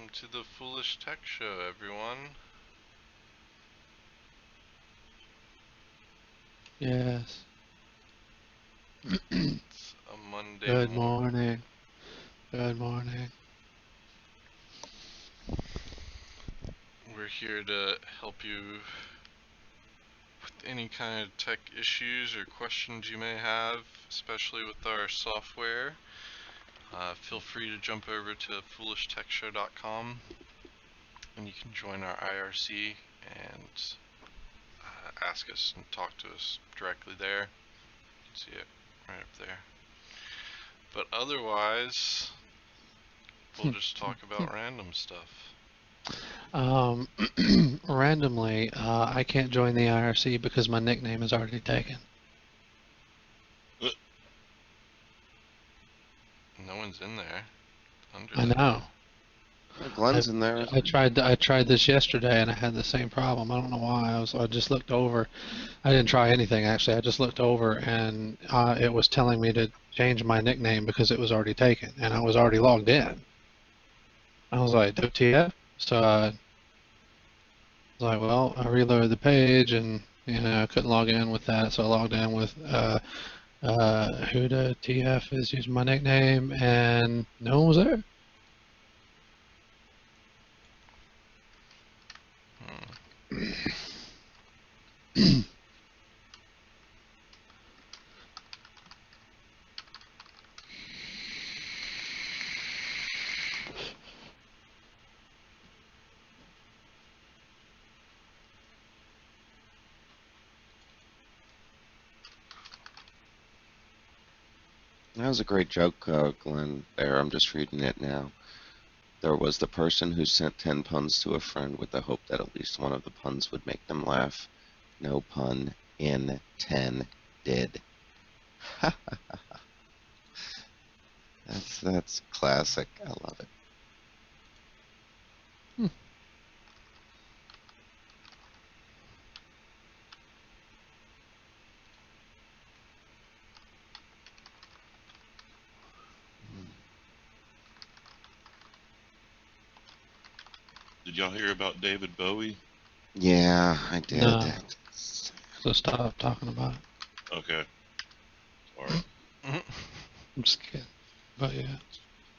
Welcome to the Foolish Tech Show, everyone. Yes. It's a Monday Good morning. morning. Good morning. We're here to help you with any kind of tech issues or questions you may have, especially with our software. Feel free to jump over to foolishtechshow.com and you can join our IRC and ask us and talk to us directly there. You can see it right up there. But otherwise, we'll just talk about random stuff. Randomly, I can't join the IRC because my nickname is already taken. No one's in there. I know. Glenn's in there. I tried this yesterday and I had the same problem. I don't know why. I just looked over. I didn't try anything actually. I just looked over and it was telling me to change my nickname because it was already taken and I was already logged in. I was like, WTF? So I was like, well, I reloaded the page and I couldn't log in with that, so I logged in with Huda TF is using my nickname, and no one was there. That was a great joke, Glenn, there. I'm just reading it now. There was the person who sent 10 puns to a friend with the hope that at least one of the puns would make them laugh. No pun in 10 did. That's classic. I love it. Did y'all hear about David Bowie? Yeah, I did. No. So stop talking about it. Okay. Sorry. I'm just kidding. But yeah.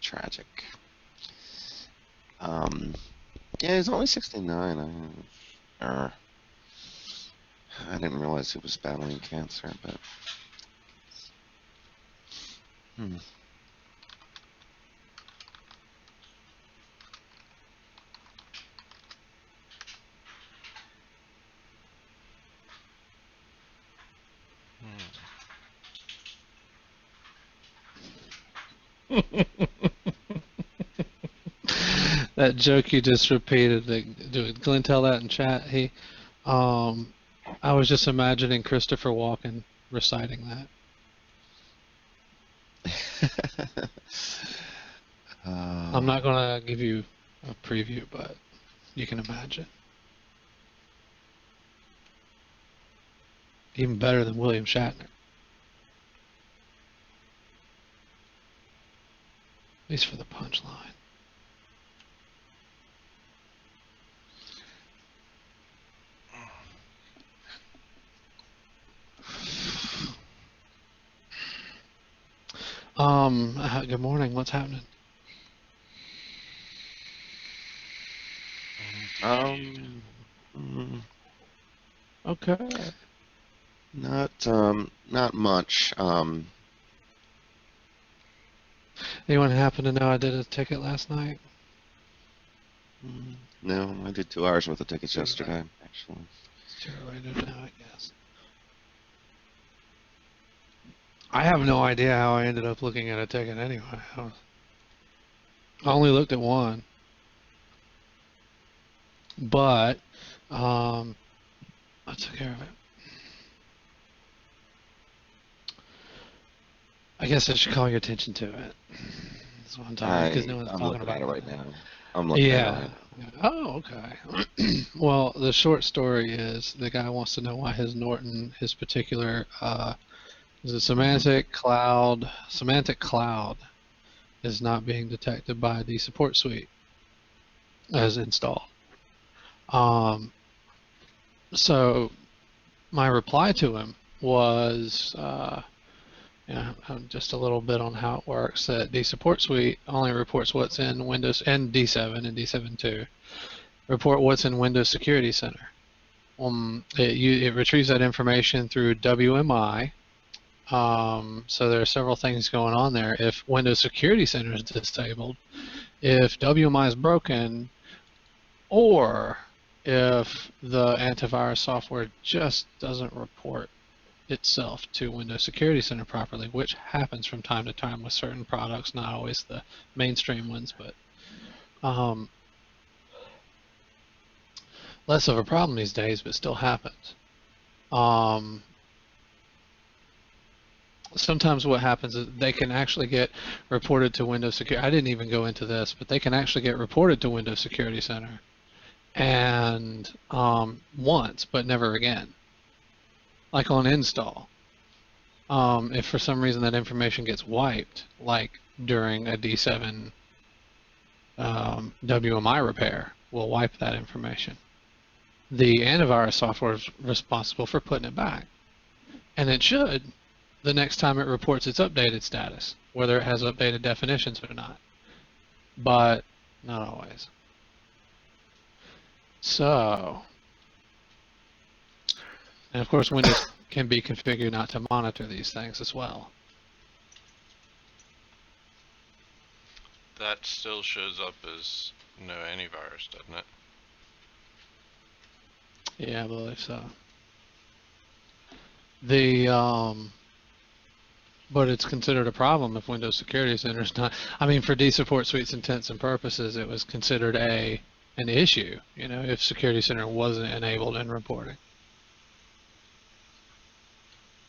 Tragic. Yeah, he's only 69. I didn't realize he was battling cancer, but... That joke you just repeated, did Glenn tell that in chat? I was just imagining Christopher Walken reciting that. I'm not going to give you a preview, but you can imagine. Even better than William Shatner. At least for the punchline. Good morning. What's happening? Okay. Not much. Anyone happen to know I did a ticket last night? No, I did 2 hours worth of tickets yesterday, actually. It's too early to know, I guess. I have no idea how I ended up looking at a ticket anyway. I only looked at one. But I took care of it. I guess I should call your attention to it. That's what I'm talking because no one's talking about it right now. I'm looking at it. Oh, okay. Well, the short story is the guy wants to know why his Norton, his particular is a semantic cloud is not being detected by the support suite. as installed. So my reply to him was, just a little bit on how it works. That the support suite only reports what's in Windows and D7 and D7 too. Report what's in Windows Security Center. It retrieves that information through WMI. So there are several things going on there. If Windows Security Center is disabled, if WMI is broken, or if the antivirus software just doesn't report itself to Windows Security Center properly, which happens from time to time with certain products, not always the mainstream ones, but less of a problem these days, but still happens. Sometimes what happens is they can actually get reported to Windows Security. I didn't even go into this, but they can actually get reported to Windows Security Center and once, but never again. Like on install. If for some reason that information gets wiped, like during a D7 WMI repair, we'll wipe that information. The antivirus software is responsible for putting it back. And it should the next time it reports its updated status, whether it has updated definitions or not. But not always. So, and of course Windows can be configured not to monitor these things as well. That still shows up as no antivirus, doesn't it? Yeah, I believe so. But it's considered a problem if Windows Security Center is not. I mean, for D-Support Suite's intents and purposes, it was considered an issue, if Security Center wasn't enabled in reporting.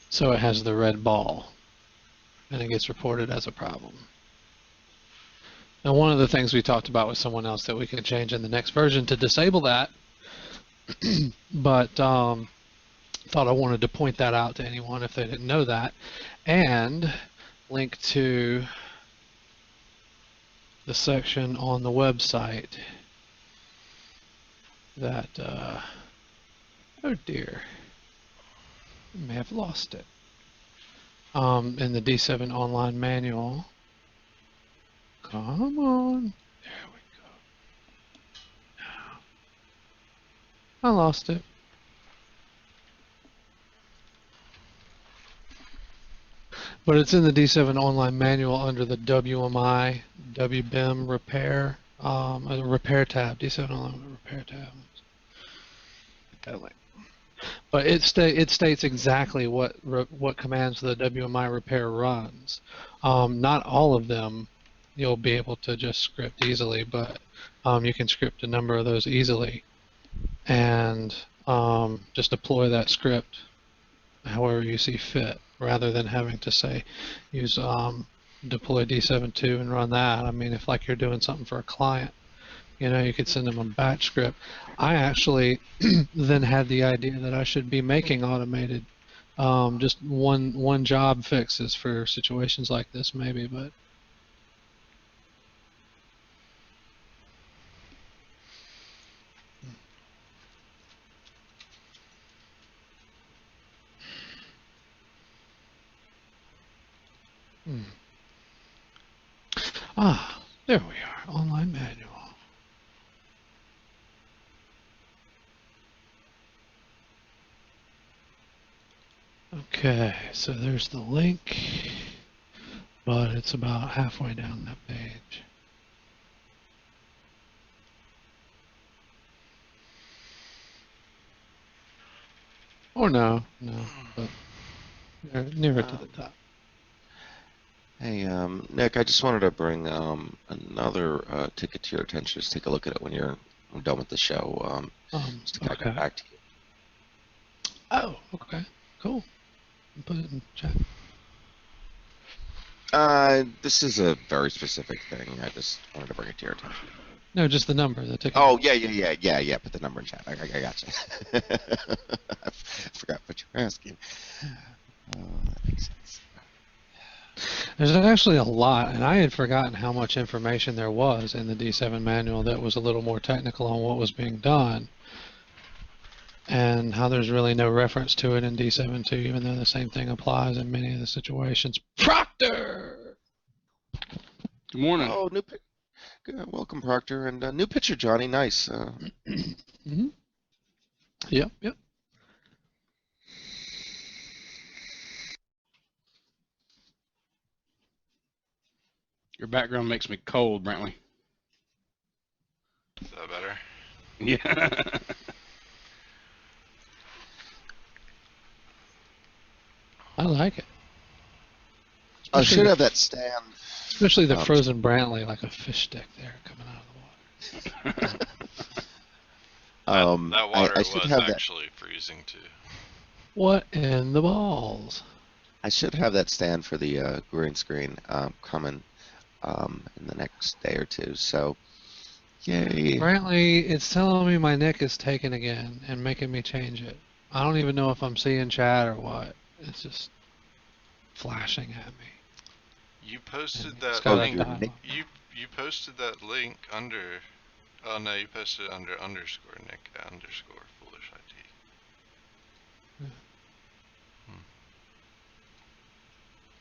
So it has the red ball, and it gets reported as a problem. Now, one of the things we talked about with someone else that we can change in the next version to disable that, but thought I wanted to point that out to anyone if they didn't know that, and link to the section on the website that, oh dear, I may have lost it, in the D7 online manual. Come on, there we go. I lost it. But it's in the D7 online manual under the WMI, WBIM repair, repair tab, D7 online repair tab. But it states exactly what commands the WMI repair runs. Not all of them you'll be able to just script easily, but you can script a number of those easily, and just deploy that script however you see fit, rather than having to say use deploy D7.2 and run that. I mean, if like you're doing something for a client, you could send them a batch script. I actually then had the idea that I should be making automated just one job fixes for situations like this maybe, but there we are, online manual. Okay, so there's the link, but it's about halfway down that page. Or no, but nearer to the top. Hey, Nick, I just wanted to bring another ticket to your attention. Just take a look at it when you're done with the show. Just to kind of get back to you. Oh, okay, cool. Put it in chat. This is a very specific thing. I just wanted to bring it to your attention. No, just the number, the ticket. Oh, yeah. Put the number in chat. I gotcha. I forgot what you were asking. That makes sense. There's actually a lot, and I had forgotten how much information there was in the D7 manual that was a little more technical on what was being done, and how there's really no reference to it in D7.2, even though the same thing applies in many of the situations. Proctor! Good morning. Oh, welcome, Proctor, and new picture, Johnny. Nice. Mm-hmm. Yep. Your background makes me cold, Brantley. Is that better? Yeah. I like it. I should have that stand. Especially the frozen Brantley, like a fish stick there coming out of the water. That water I was actually freezing too. What in the balls? I should have that stand for the green screen coming in the next day or two. So, yay! Brantley, it's telling me my nick is taken again and making me change it. I don't even know if I'm seeing chat or what. It's just flashing at me. You posted And that got a link. dot. You posted that link under. Oh no, you posted it under underscore Nick underscore foolish IT.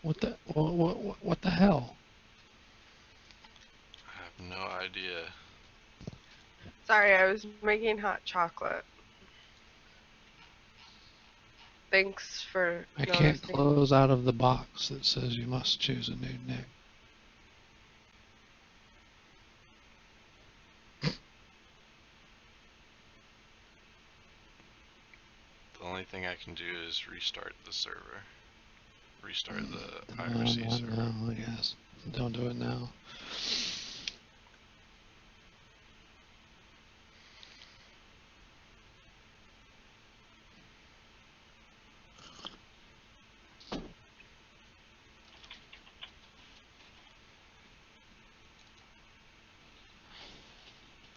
What the hell? I have no idea. Sorry, I was making hot chocolate. Thanks for I can't noticing. close out of the box that says you must choose a new nick. The only thing I can do is restart the server. Restart the IRC server. No, I guess. Don't do it now.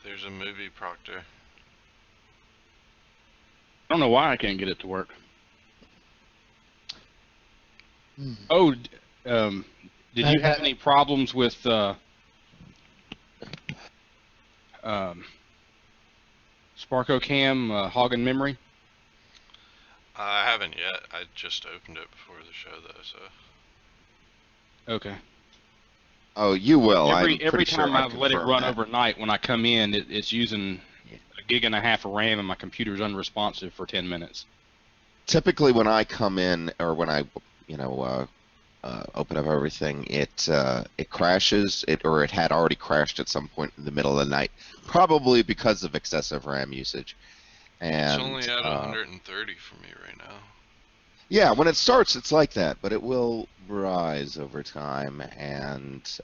There's a movie, Proctor. I don't know why I can't get it to work. Hmm. Oh, did you have any problems with SparkoCam hogging memory? I haven't yet. I just opened it before the show, though. So. Okay. Oh, you will. Every time I I've let it confirmed run that. overnight, when I come in, it's using a gig and a half of RAM, and my computer's unresponsive for 10 minutes. Typically, when I come in or when I, open up everything, it crashes. It had already crashed at some point in the middle of the night, probably because of excessive RAM usage. And It's only at 130 for me right now. yeah, when it starts, it's like that, but it will rise over time, and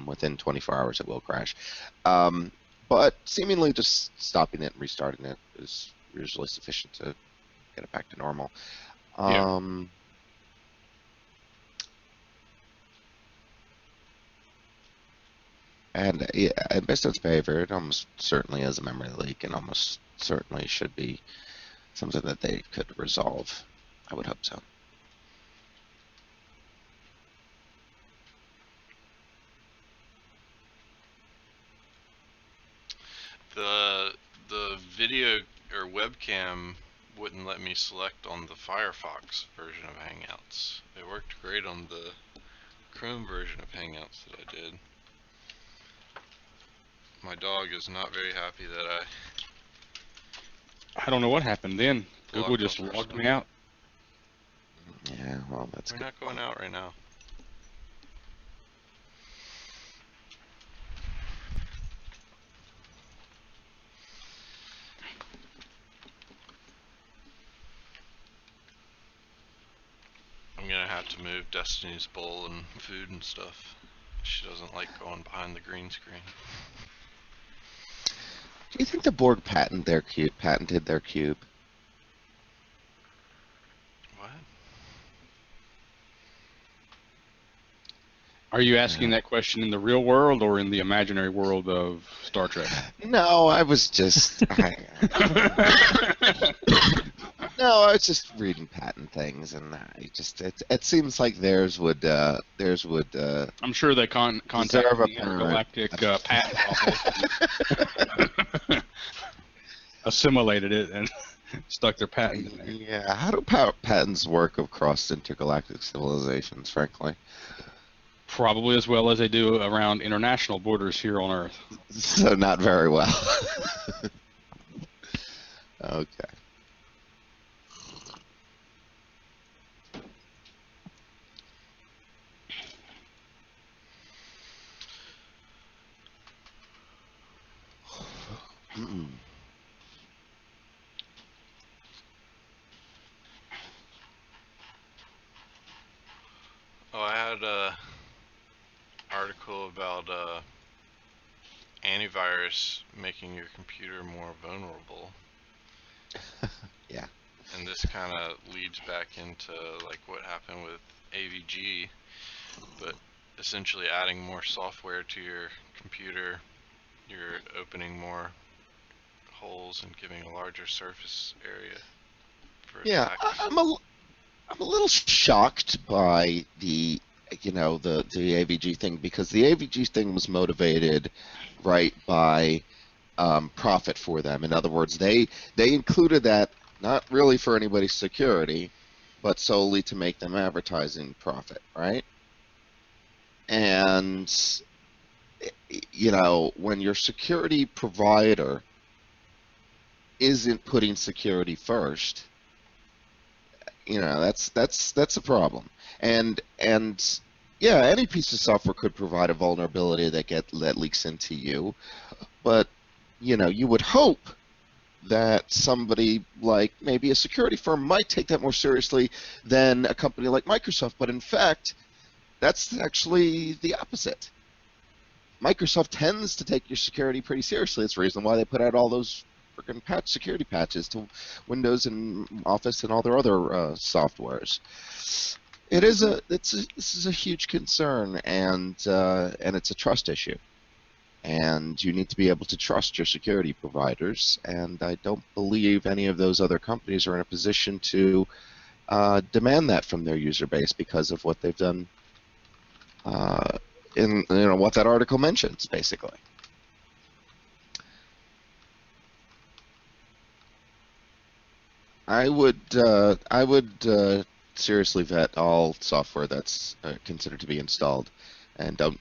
within 24 hours, it will crash. But seemingly just stopping it and restarting it is usually sufficient to get it back to normal. Yeah. And yeah, at best its behavior, it almost certainly is a memory leak, and almost certainly should be something that they could resolve. I would hope so. The video or webcam wouldn't let me select on the Firefox version of Hangouts. It worked great on the Chrome version of Hangouts that I did. My dog is not very happy that I don't know what happened then. Google Blocked just off our logged stuff. me out. Yeah, well, that's we're good. not going out right now. I'm gonna have to move Destiny's bowl and food and stuff. She doesn't like going behind the green screen. Do you think the Borg patented their cube? What? Are you asking that question in the real world or in the imaginary world of Star Trek? No, I was just. No, I was just reading patent things, and it seems like theirs would I'm sure they contacted deserve a the parent. Intergalactic Patent Office, assimilated it, and stuck their patent in there. Yeah, how do patents work across intergalactic civilizations, frankly? Probably as well as they do around international borders here on Earth. So not very well. Okay. Oh, I had a article about antivirus making your computer more vulnerable. Yeah. And this kind of leads back into like what happened with AVG, but essentially adding more software to your computer, you're opening more holes and giving a larger surface area for Yeah, attacks. I'm a little shocked by the AVG thing, because the AVG thing was motivated right by profit for them. In other words, they included that not really for anybody's security, but solely to make them advertising profit, right? And when your security provider isn't putting security first, that's a problem. And yeah, any piece of software could provide a vulnerability that leaks into you, but you would hope that somebody like maybe a security firm might take that more seriously than a company like Microsoft. But in fact, that's actually the opposite. Microsoft tends to take your security pretty seriously. It's the reason why they put out all those freaking security patches to Windows and Office and all their other softwares. This is a huge concern, and it's a trust issue. And you need to be able to trust your security providers, and I don't believe any of those other companies are in a position to demand that from their user base because of what they've done in what that article mentions, basically. I would seriously vet all software that's considered to be installed, and don't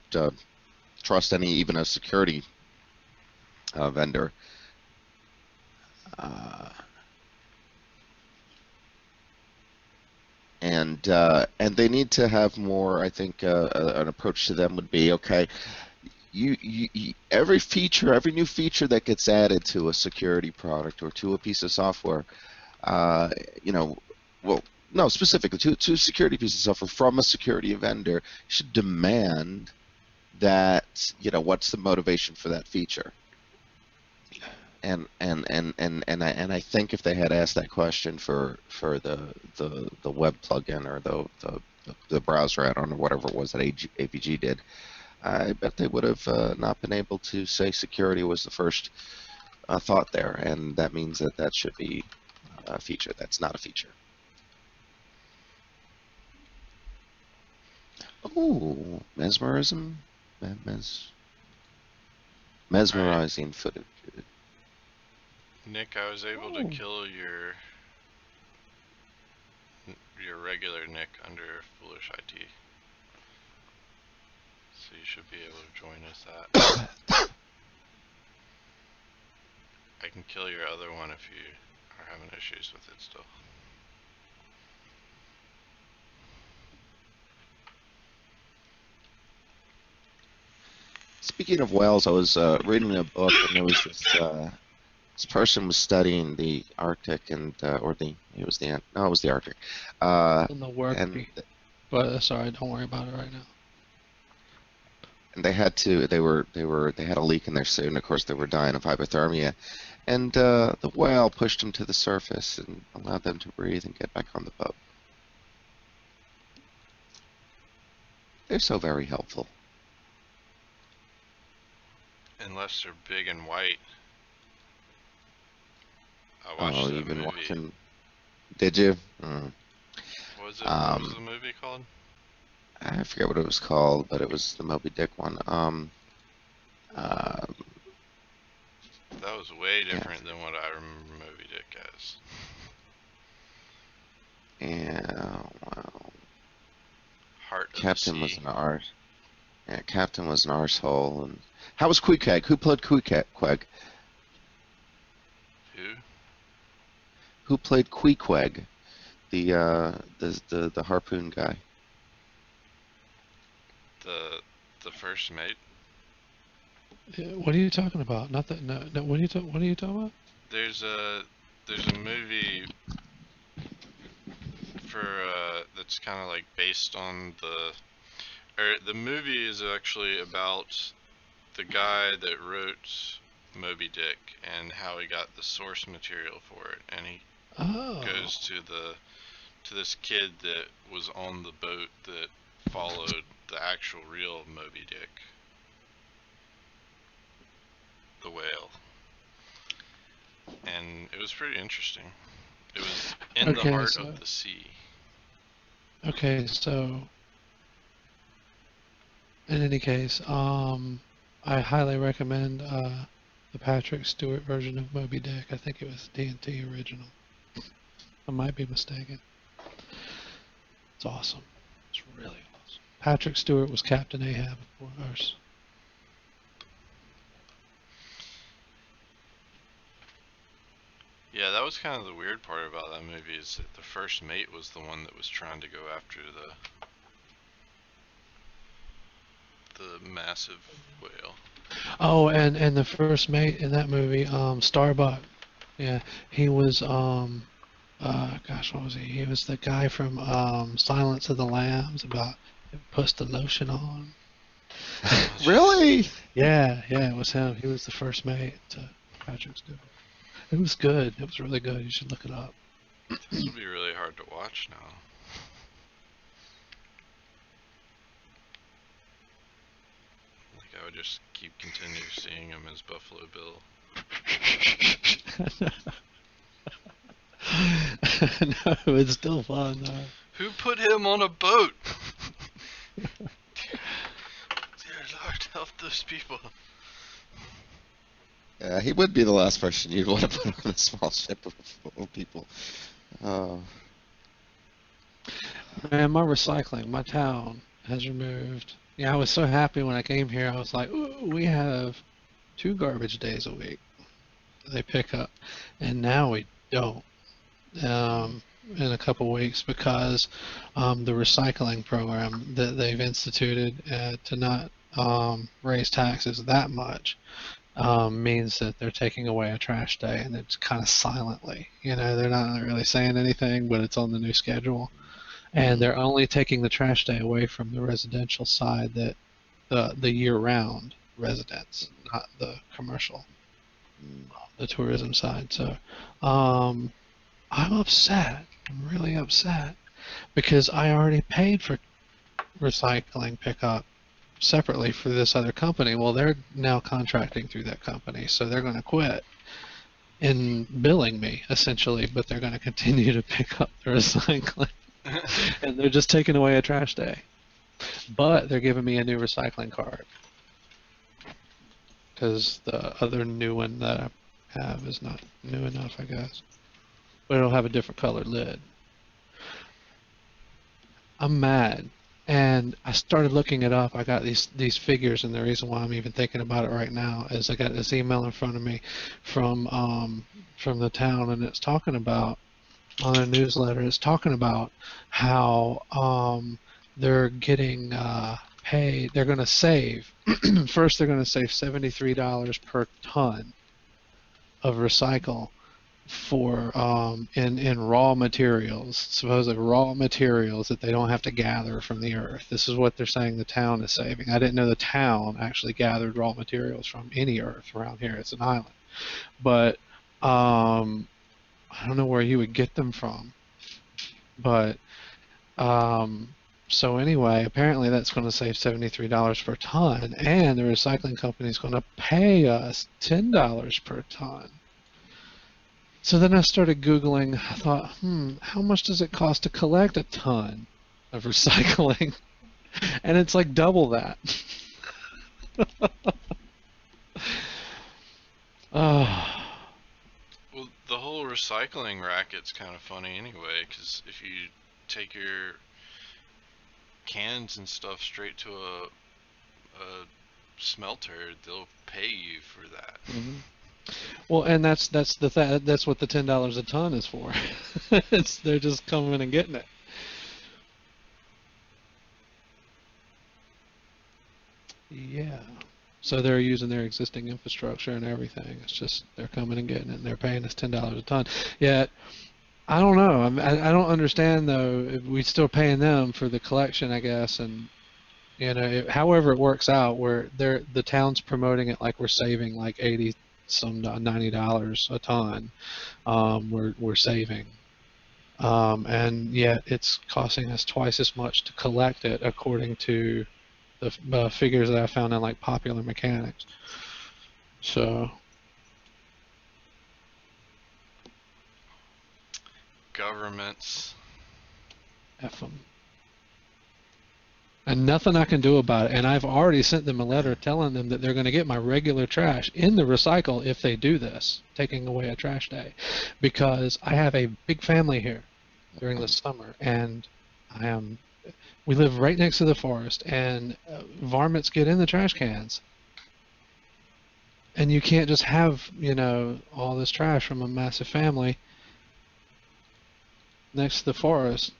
trust even a security vendor. And they need to have more. I think an approach to them would be, okay, every new feature that gets added to a security product or to a piece of software, no, specifically to a security piece of software from a security vendor, should demand that, what's the motivation for that feature. And I think if they had asked that question for the web plugin or the browser add-on or whatever it was that AVG did, I bet they would have not been able to say security was the first thought there, and that means that should be a feature. That's not a feature. Oh, mesmerism, mesmerizing footage. Nick, I was able to kill your regular Nick under Foolish IT. So you should be able to join us that. I can kill your other one if you are having issues with it still. Speaking of whales, I was reading a book, and there was this person was studying the Arctic and it was the Arctic. In the work, but sorry, don't worry about it right now. And they had a leak in their suit, and of course they were dying of hypothermia. And the whale pushed them to the surface and allowed them to breathe and get back on the boat. They're so very helpful. Unless they're big and white. I watched that movie. Did you? Mm. What was it? What was the Um, movie called? I forget what it was called, but it was the Moby Dick one. Uh, That was way yeah, different than what I remember Moby Dick as. yeah. Well, Heart of the Captain was Sea. an arse. Yeah, Captain was an arsehole. And how was Queequeg? Who played Queequeg? Who? Who played Queequeg? The harpoon guy. The first mate. What are you talking about? Not that. No. No, what are you talking about? There's a movie for that's kind of like based on the movie is actually about the guy that wrote Moby Dick and how he got the source material for it, and he Oh. goes to this kid that was on the boat that followed the actual real Moby Dick, the whale, and it was pretty interesting. It was in the heart of the sea. Okay, so in any case, I highly recommend the Patrick Stewart version of Moby Dick. I think it was TNT original. I might be mistaken. It's awesome. It's really awesome. Patrick Stewart was Captain Ahab, of course. Yeah, that was kind of the weird part about that movie is that the first mate was the one that was trying to go after the massive whale. Oh, and the first mate in that movie, Starbuck. Yeah, he was gosh, what was he? He was the guy from Silence of the Lambs about puts the lotion on. Really? Yeah, it was him. He was the first mate to Patrick Stewart. It was good. It was really good. You should look it up. This would be really hard to watch now. Like I would just continue seeing him as Buffalo Bill. No, it's still fun though. Who put him on a boat? Dear Lord, help those people. He would be the last person you'd want to put on a small ship of people. Man, my recycling, my town has removed. Yeah, I was so happy when I came here. I was like, ooh, we have 2 garbage days a week they pick up, and now we don't in a couple weeks because the recycling program that they've instituted to not raise taxes that much means that they're taking away a trash day, and it's kind of silently. You know, they're not really saying anything, but it's on the new schedule. And they're only taking the trash day away from the residential side, that the year-round residents, not the commercial, the tourism side. So I'm upset. I'm really upset because I already paid for recycling pickup separately for this other company. Well, they're now contracting through that company, so they're going to quit in billing me essentially, but they're going to continue to pick up the recycling. And they're just taking away a trash day. But they're giving me a new recycling card because the other new one that I have is not new enough, I guess. But it'll have a different colored lid. I'm mad. And I started looking it up. I got these figures, and the reason why I'm even thinking about it right now is I got this email in front of me from the town, and it's talking about, on their newsletter, it's talking about how they're getting paid. They're going to save. First, they're going to save $73 per ton of recycle for in raw materials, supposedly raw materials that they don't have to gather from the earth. This is what they're saying the town is saving. I didn't know the town actually gathered raw materials from any earth around here. It's an island. But I don't know where you would get them from. But so anyway, apparently that's going to save $73 per ton, and the recycling company is going to pay us $10 per ton. So then I started Googling. I thought, how much does it cost to collect a ton of recycling? And it's like double that. Oh. Well, the whole recycling racket's kind of funny anyway, because if you take your cans and stuff straight to a smelter, they'll pay you for that. Mm-hmm. Well, and that's what the $10 a ton is for. They're just coming and getting it. Yeah. So they're using their existing infrastructure and everything. It's just they're coming and getting it, and they're paying us $10 a ton. Yet, I don't know. I don't understand though. If we're still paying them for the collection, I guess, and however it works out, where the town's promoting it like we're saving like $90 a ton. We're saving, and yet it's costing us twice as much to collect it, according to the figures that I found in like Popular Mechanics. So Governments. F them. And nothing I can do about it. And I've already sent them a letter telling them that they're going to get my regular trash in the recycle if they do this, taking away a trash day, because I have a big family here during the summer, and we live right next to the forest, and varmints get in the trash cans. And you can't just have, all this trash from a massive family next to the forest.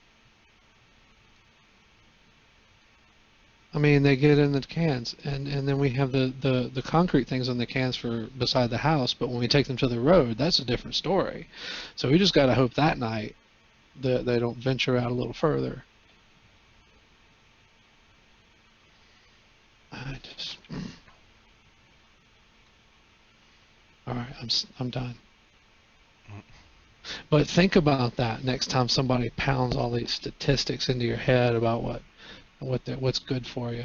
I mean, they get in the cans, and then we have the concrete things in the cans for beside the house, but when we take them to the road, that's a different story. So we just got to hope that night that they don't venture out a little further. All right, I'm done. But think about that next time somebody pounds all these statistics into your head about what's good for you.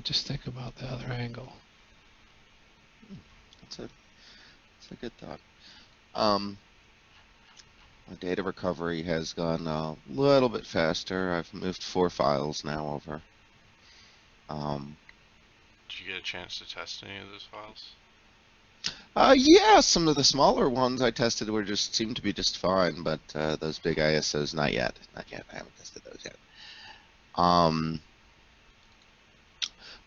Just think about the other angle. That's a good thought. My data recovery has gone a little bit faster. I've moved 4 files now over. Did you get a chance to test any of those files? Yeah, some of the smaller ones I tested seemed to be just fine, but those big ISOs, not yet. Not yet. I haven't tested those yet.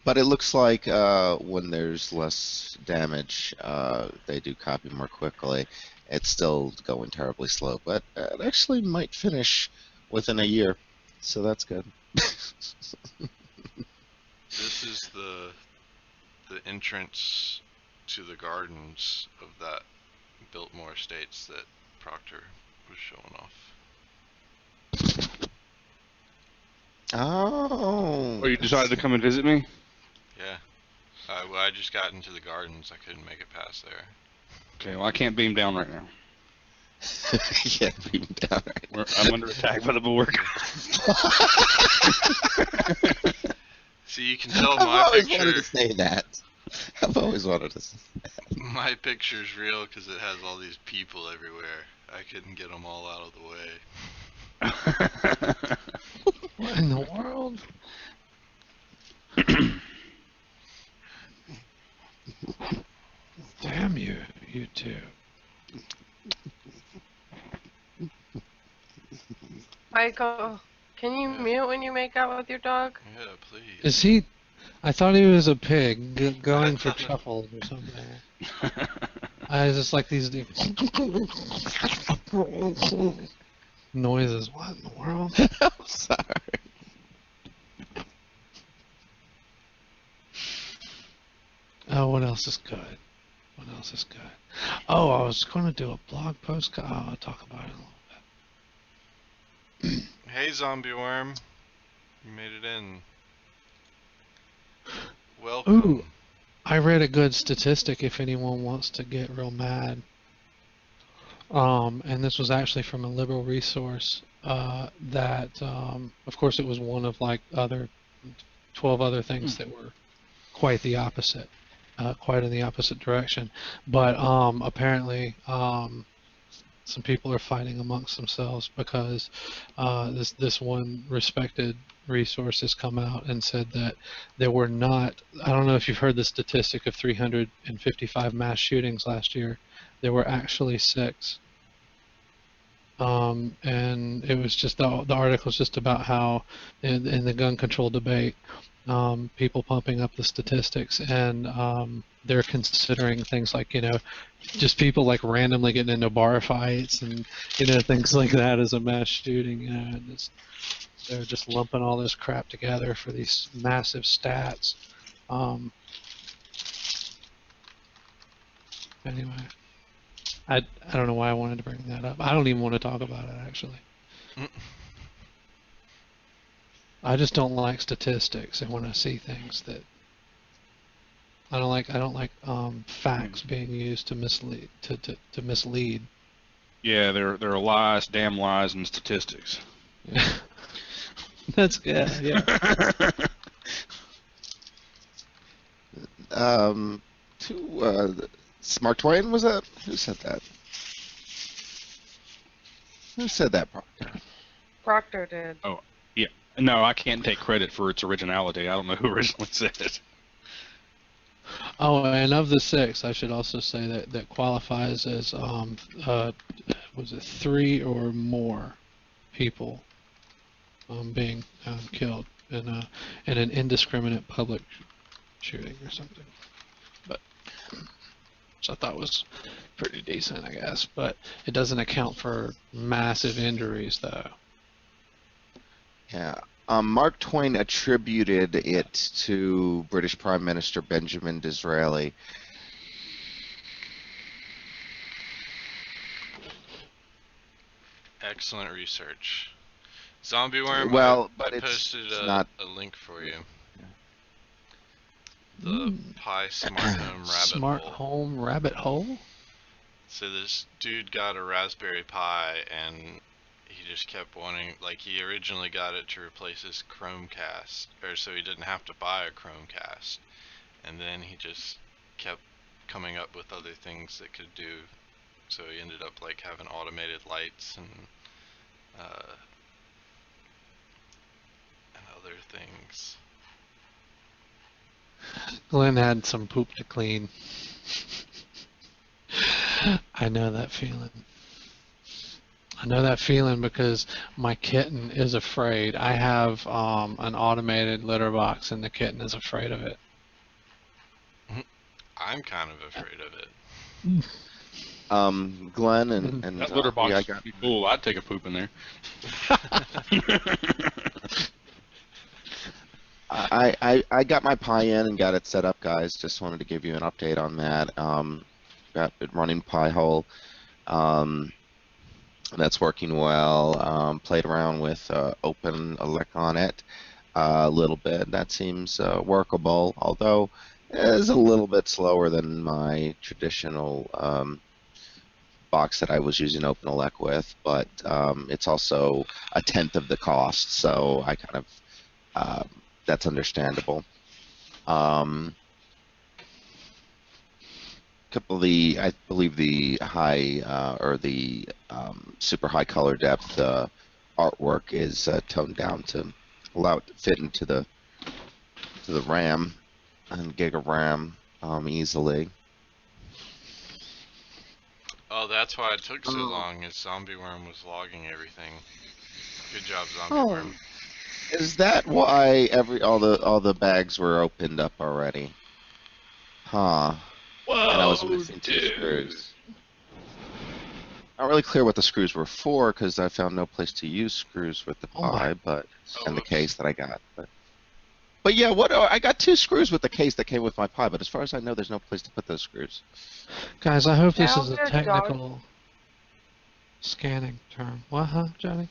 But it looks like when there's less damage, they do copy more quickly. It's still going terribly slow, but it actually might finish within a year, so that's good. This is the entrance to the gardens of that Biltmore Estates that Proctor was showing off. Oh. Or you decided to come and visit me? Yeah. Well, I just got into the gardens. I couldn't make it past there. Okay, well, I can't beam down right now. Yeah, beam down right now. I'm under attack by the board. See, you can tell I've my always picture. wanted to say that. I've always wanted to say that. My picture's real because it has all these people everywhere. I couldn't get them all out of the way. What in the world? Damn you two. Michael, can you mute when you make out with your dog? Yeah, please. Is he? I thought he was a pig going for truffles or something. I just like these noises. What in the world? I'm sorry. Oh, what else is good? What else is good? Oh, I was going to do a blog post. I'll talk about it a little bit. Hey, zombie worm. You made it in. Welcome. Ooh, I read a good statistic if anyone wants to get real mad. And this was actually from a liberal resource that, of course, it was one of like 12 other things that were quite the opposite. quite in the opposite direction. But apparently, some people are fighting amongst themselves because this one respected resource has come out and said that there were not. I don't know if you've heard the statistic of 355 mass shootings last year. There were actually 6. And it was just the article's just about how in the gun control debate, people pumping up the statistics, and they're considering things like, just people like randomly getting into bar fights and things like that as a mass shooting. And they're just lumping all this crap together for these massive stats. Anyway. I don't know why I wanted to bring that up. I don't even want to talk about it, actually. I just don't like statistics. I want to see things that I don't like facts being used to mislead to mislead. Yeah, there are lies, damn lies, and statistics. That's good. Yeah. Mark Twain, was that? Who said that? Who said that, Proctor? Proctor did. Oh, yeah. No, I can't take credit for its originality. I don't know who originally said it. Oh, and of the 6, I should also say that qualifies as was it 3 or more people being killed in an indiscriminate public shooting or something. But which I thought was pretty decent, I guess. But it doesn't account for massive injuries, though. Yeah. Mark Twain attributed it to British Prime Minister Benjamin Disraeli. Excellent research. Zombie Worm, Well, I but it's posted not. a link for you. The Pi Smart Home Rabbit Smart Hole. Home Rabbit Hole? So this dude got a Raspberry Pi and he just kept wanting, like, he originally got it to replace his Chromecast, or so he didn't have to buy a Chromecast. And then he just kept coming up with other things that could do. So he ended up like having automated lights and other things. Glenn had some poop to clean. I know that feeling. I know that feeling because my kitten is afraid. I have an automated litter box and the kitten is afraid of it. I'm kind of afraid of it. Glenn and That litter box yeah, would be cool. I'd take a poop in there. I got my Pi in and got it set up, guys. Just wanted to give you an update on that. Got it running Pi-hole. That's working well. Played around with OpenELEC on it a little bit. That seems workable, although it is a little bit slower than my traditional box that I was using OpenELEC with, but it's also a tenth of the cost, so I kind of that's understandable. I believe the high or the super high color depth artwork is toned down to allow it to fit into the RAM and gig of RAM easily. Oh, that's why it took so long, is Zombie Worm was logging everything. Good job, Zombie Worm. Is that why all the bags were opened up already? Huh. Whoa, and I was missing 2 screws. Not really clear what the screws were for because I found no place to use screws with the Pi, but and the case that I got. But yeah, I got 2 screws with the case that came with my Pi, but as far as I know, there's no place to put those screws. Guys, I hope this is a technical scanning term. What, huh, Johnny?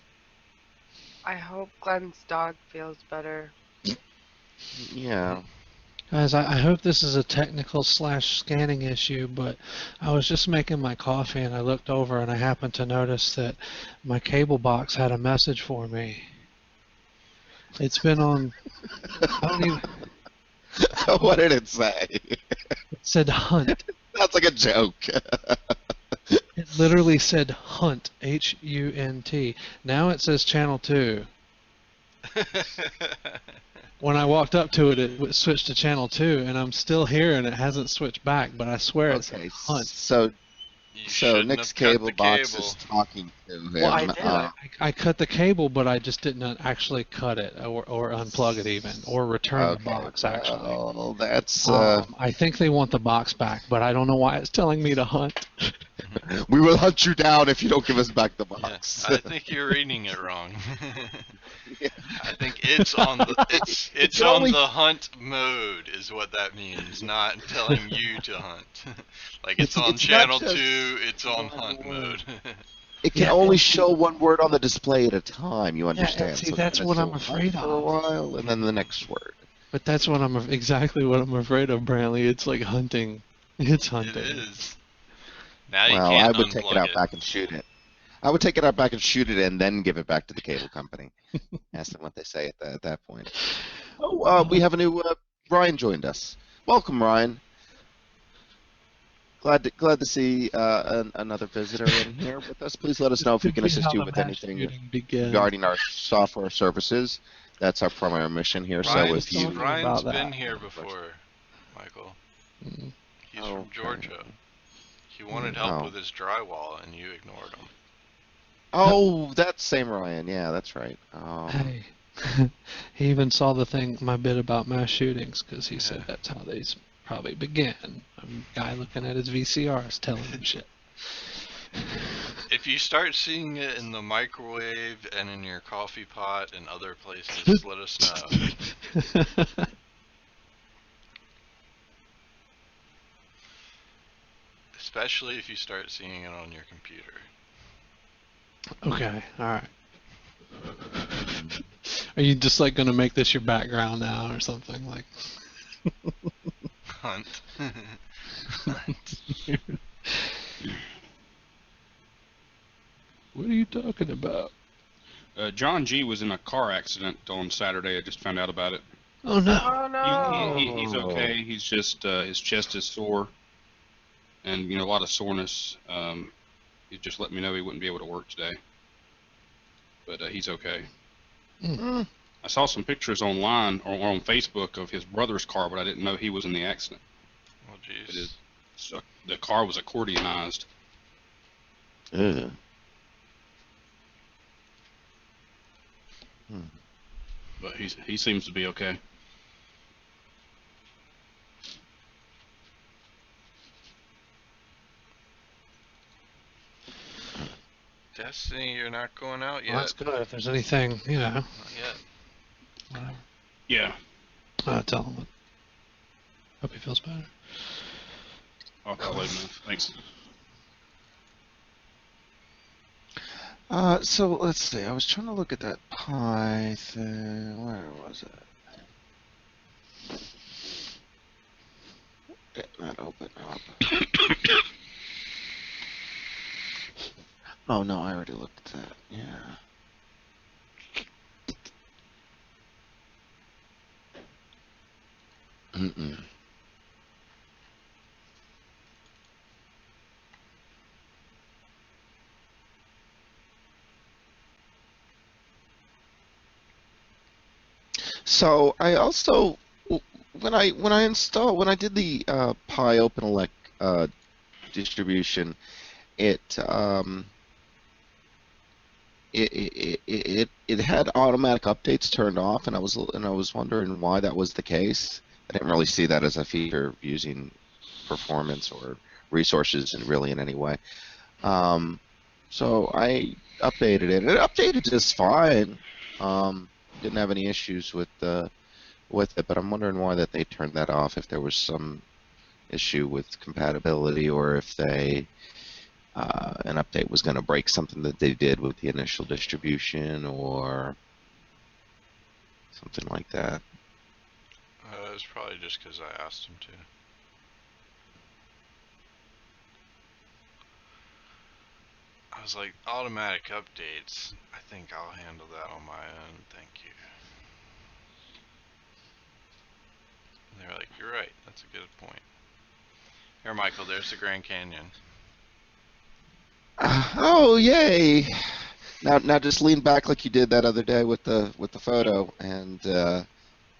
I hope Glenn's dog feels better. Yeah. Guys, I hope this is a technical / scanning issue, but I was just making my coffee and I looked over and I happened to notice that my cable box had a message for me. It's been on, What did it say? It said hunt. That's like a joke. It literally said hunt, H-U-N-T. Now it says channel 2. When I walked up to it, it switched to channel 2, and I'm still here, and it hasn't switched back, but I swear it said Okay, hunt. so You so shouldn't Nick's have cut cable the box cable. is talking to him. Well, I did. I cut the cable, but I just didn't actually cut it or unplug it even, or return the Okay, box, actually. well, that's I think they want the box back, but I don't know why it's telling me to hunt. we will hunt you down if you don't give us back the Yeah, box. I think you're reading it wrong. Yeah. I think it's on the it's can on only- the hunt mode is what that means, not telling you to hunt. Like it's on It's not channel just 2, it's on one hunt word. mode. It can Yeah, only and- show one word on the display at a time. You understand? see, So that's it's what gonna I'm show afraid hunt for a of. while, and then the next word. But that's what exactly what I'm afraid of, Brantley. It's like hunting. It's It hunting. is. Now you Well, I can't would take it unplug out back and shoot it. I would take it out back and shoot it, and then give it back to the cable company. Ask them what they say at that point. Oh, we have a new Ryan joined us. Welcome, Ryan. Glad to see another visitor in here with us. Please let us know if we can assist you with anything regarding our software services. That's our primary mission here. So Ryan's, if you Ryan's about been that. here before, Michael. Mm. He's from Georgia. He wanted help with his drywall, and you ignored him. Oh, that's same Ryan. Yeah, that's right. Oh. Hey, he even saw my bit about mass shootings, because he said that's how they probably began. A guy looking at his VCRs telling him shit. If you start seeing it in the microwave and in your coffee pot and other places, let us know. Especially if you start seeing it on your computer. Okay, alright. Are you just like gonna make this your background now or something like? Hunt. What are you talking about? John G was in a car accident on Saturday. I just found out about it. Oh no. Oh no. He's okay. He's just his chest is sore, and a lot of soreness. He just let me know he wouldn't be able to work today, but he's okay. Mm. I saw some pictures online or on Facebook of his brother's car, but I didn't know he was in the accident. Oh jeez. So the car was accordionized. Ugh. But he seems to be okay. Destiny, you're not going out yet. Well, that's good. If there's anything, Not yet. whatever. Yeah. Tell him. Hope he feels better. I'll let him know. Thanks. So let's see. I was trying to look at that Python. Where was it? Get that open up. Oh no, I already looked at that. Yeah. Mm-mm. So I also when I did the Pi OpenELEC distribution, it had automatic updates turned off, and I was wondering why that was the case. I didn't really see that as a feature using performance or resources in any way. So I updated it. It updated just fine. Didn't have any issues with it, but I'm wondering why that they turned that off. If there was some issue with compatibility, or if an update was going to break something that they did with the initial distribution, or something like that. It was probably just because I asked him to. I was like, automatic updates. I think I'll handle that on my own. Thank you. They That's a good point. Here, Michael, there's the Grand Canyon. Oh, yay! Now just lean back like you did that other day with the photo, and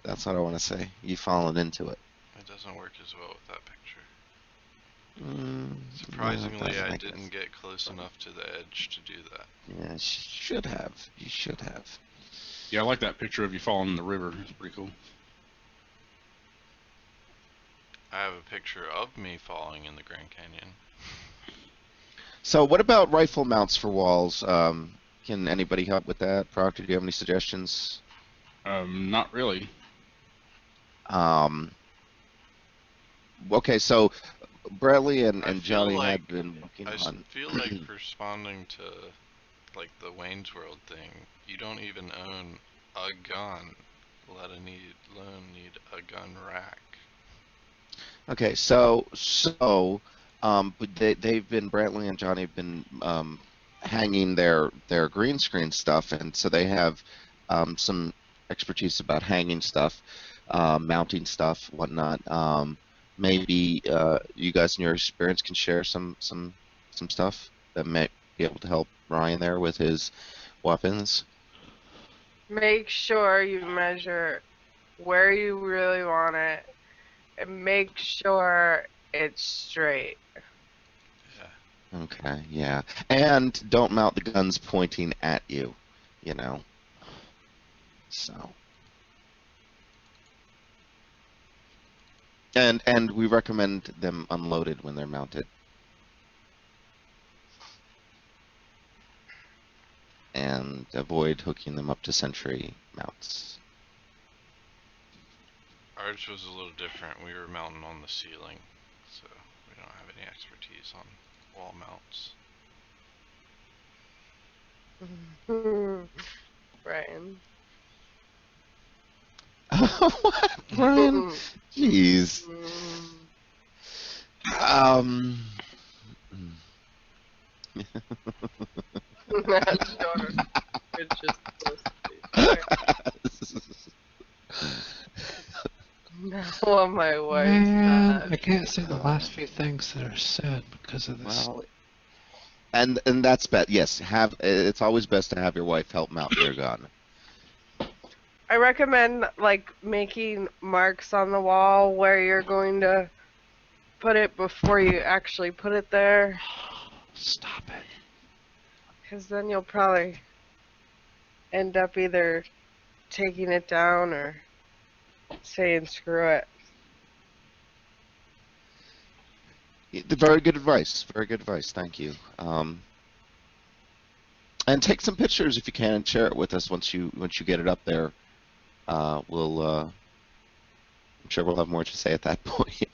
that's what I want to say. You've fallen into it. It doesn't work as well with that picture. Surprisingly, Surprisingly, I didn't get close enough to the edge to do that. Yeah, should have. You should have. Yeah, I like that picture of you falling in the river. It's pretty cool. I have a picture of me falling in the Grand Canyon. So, what about rifle mounts for walls? Can anybody help with that? Proctor, do you have any suggestions? Not really. Okay, so Bradley and I feel Johnny like- had been working on. feel like responding to like the Wayne's World thing, you don't even own a gun, let alone need a gun rack. Okay, but they've been Brantley and Johnny have been hanging their green screen stuff, and so they have some expertise about hanging stuff, mounting stuff, whatnot. Maybe you guys in your experience can share some stuff that may be able to help Ryan there with his weapons. Make sure you measure where you really want it, and make sure it's straight. Okay, yeah. And don't mount the guns pointing at you, you know. So. And we recommend them unloaded when they're mounted. And avoid hooking them up to Sentry mounts. Ours was a little different. We were mounting on the ceiling, so we don't have any expertise on wall mounts. Brian. What, Brian? Jeez. Sure. It's just supposed to be. Now my wife's Man, mad. I can't see the last few things that are said because of this. Well, and that's best. Yes, it's always best to have your wife help mount your gun. I recommend like making marks on the wall where you're going to put it before you actually put it there, Stop it. because then you'll probably end up either taking it down or saying screw it. Very good advice. Very good advice. Thank you. And take some pictures if you can and share it with us once you get it up there. I'm sure we'll have more to say at that point.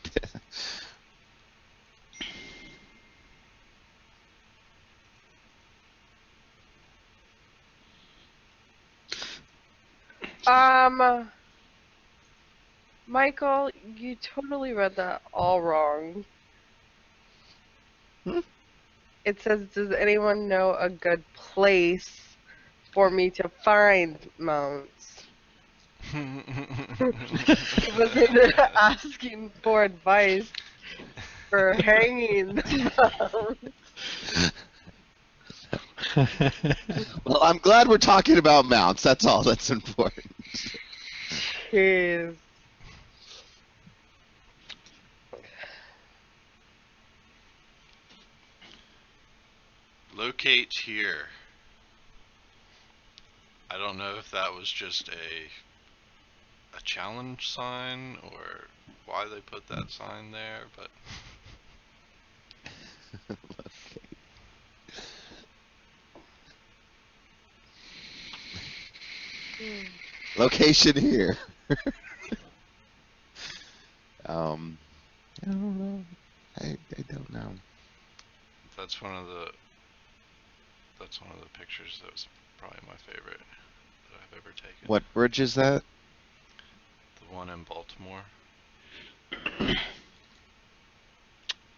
Michael, you totally read that all wrong. Hmm? It says, does anyone know a good place for me to find mounts? He wasn't asking for advice for hanging the mounts. Well, I'm glad we're talking about mounts. That's all that's important. Jeez. Locate here. I don't know if that was just a challenge sign or why they put that sign there, but Location here. I don't know. I don't know. that's one of the pictures that was probably my favorite that I've ever taken. What bridge is that? The one in Baltimore.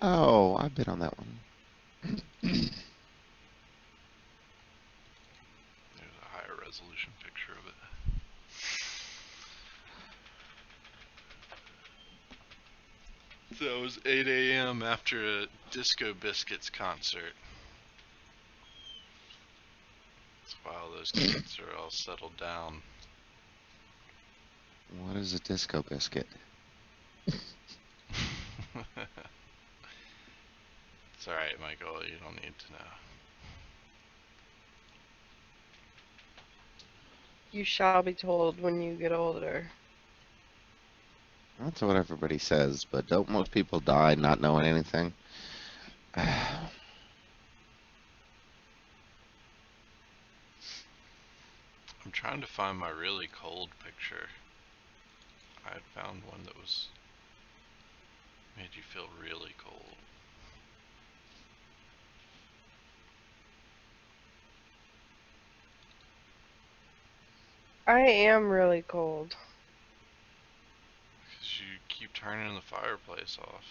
Oh, I've been on that one. There's a higher resolution picture of it. That was 8 a.m. after a Disco Biscuits concert. It's while those kids are all settled down. What is a disco biscuit? It's alright, Michael, you don't need to know. You shall be told when you get older. That's what everybody says, but don't most people die not knowing anything? I'm trying to find my really cold picture. I had found one that was made you feel really cold. I am really cold. Because you keep turning the fireplace off.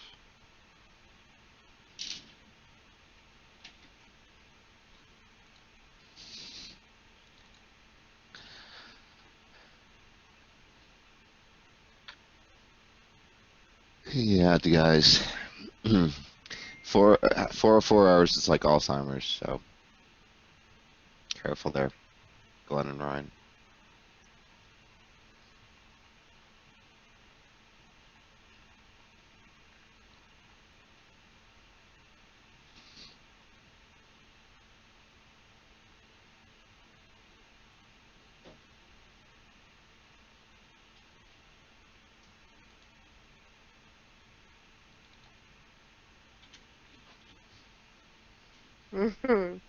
Yeah, guys. 4 hours is like Alzheimer's, so careful there, Glenn and Ryan. Mhm.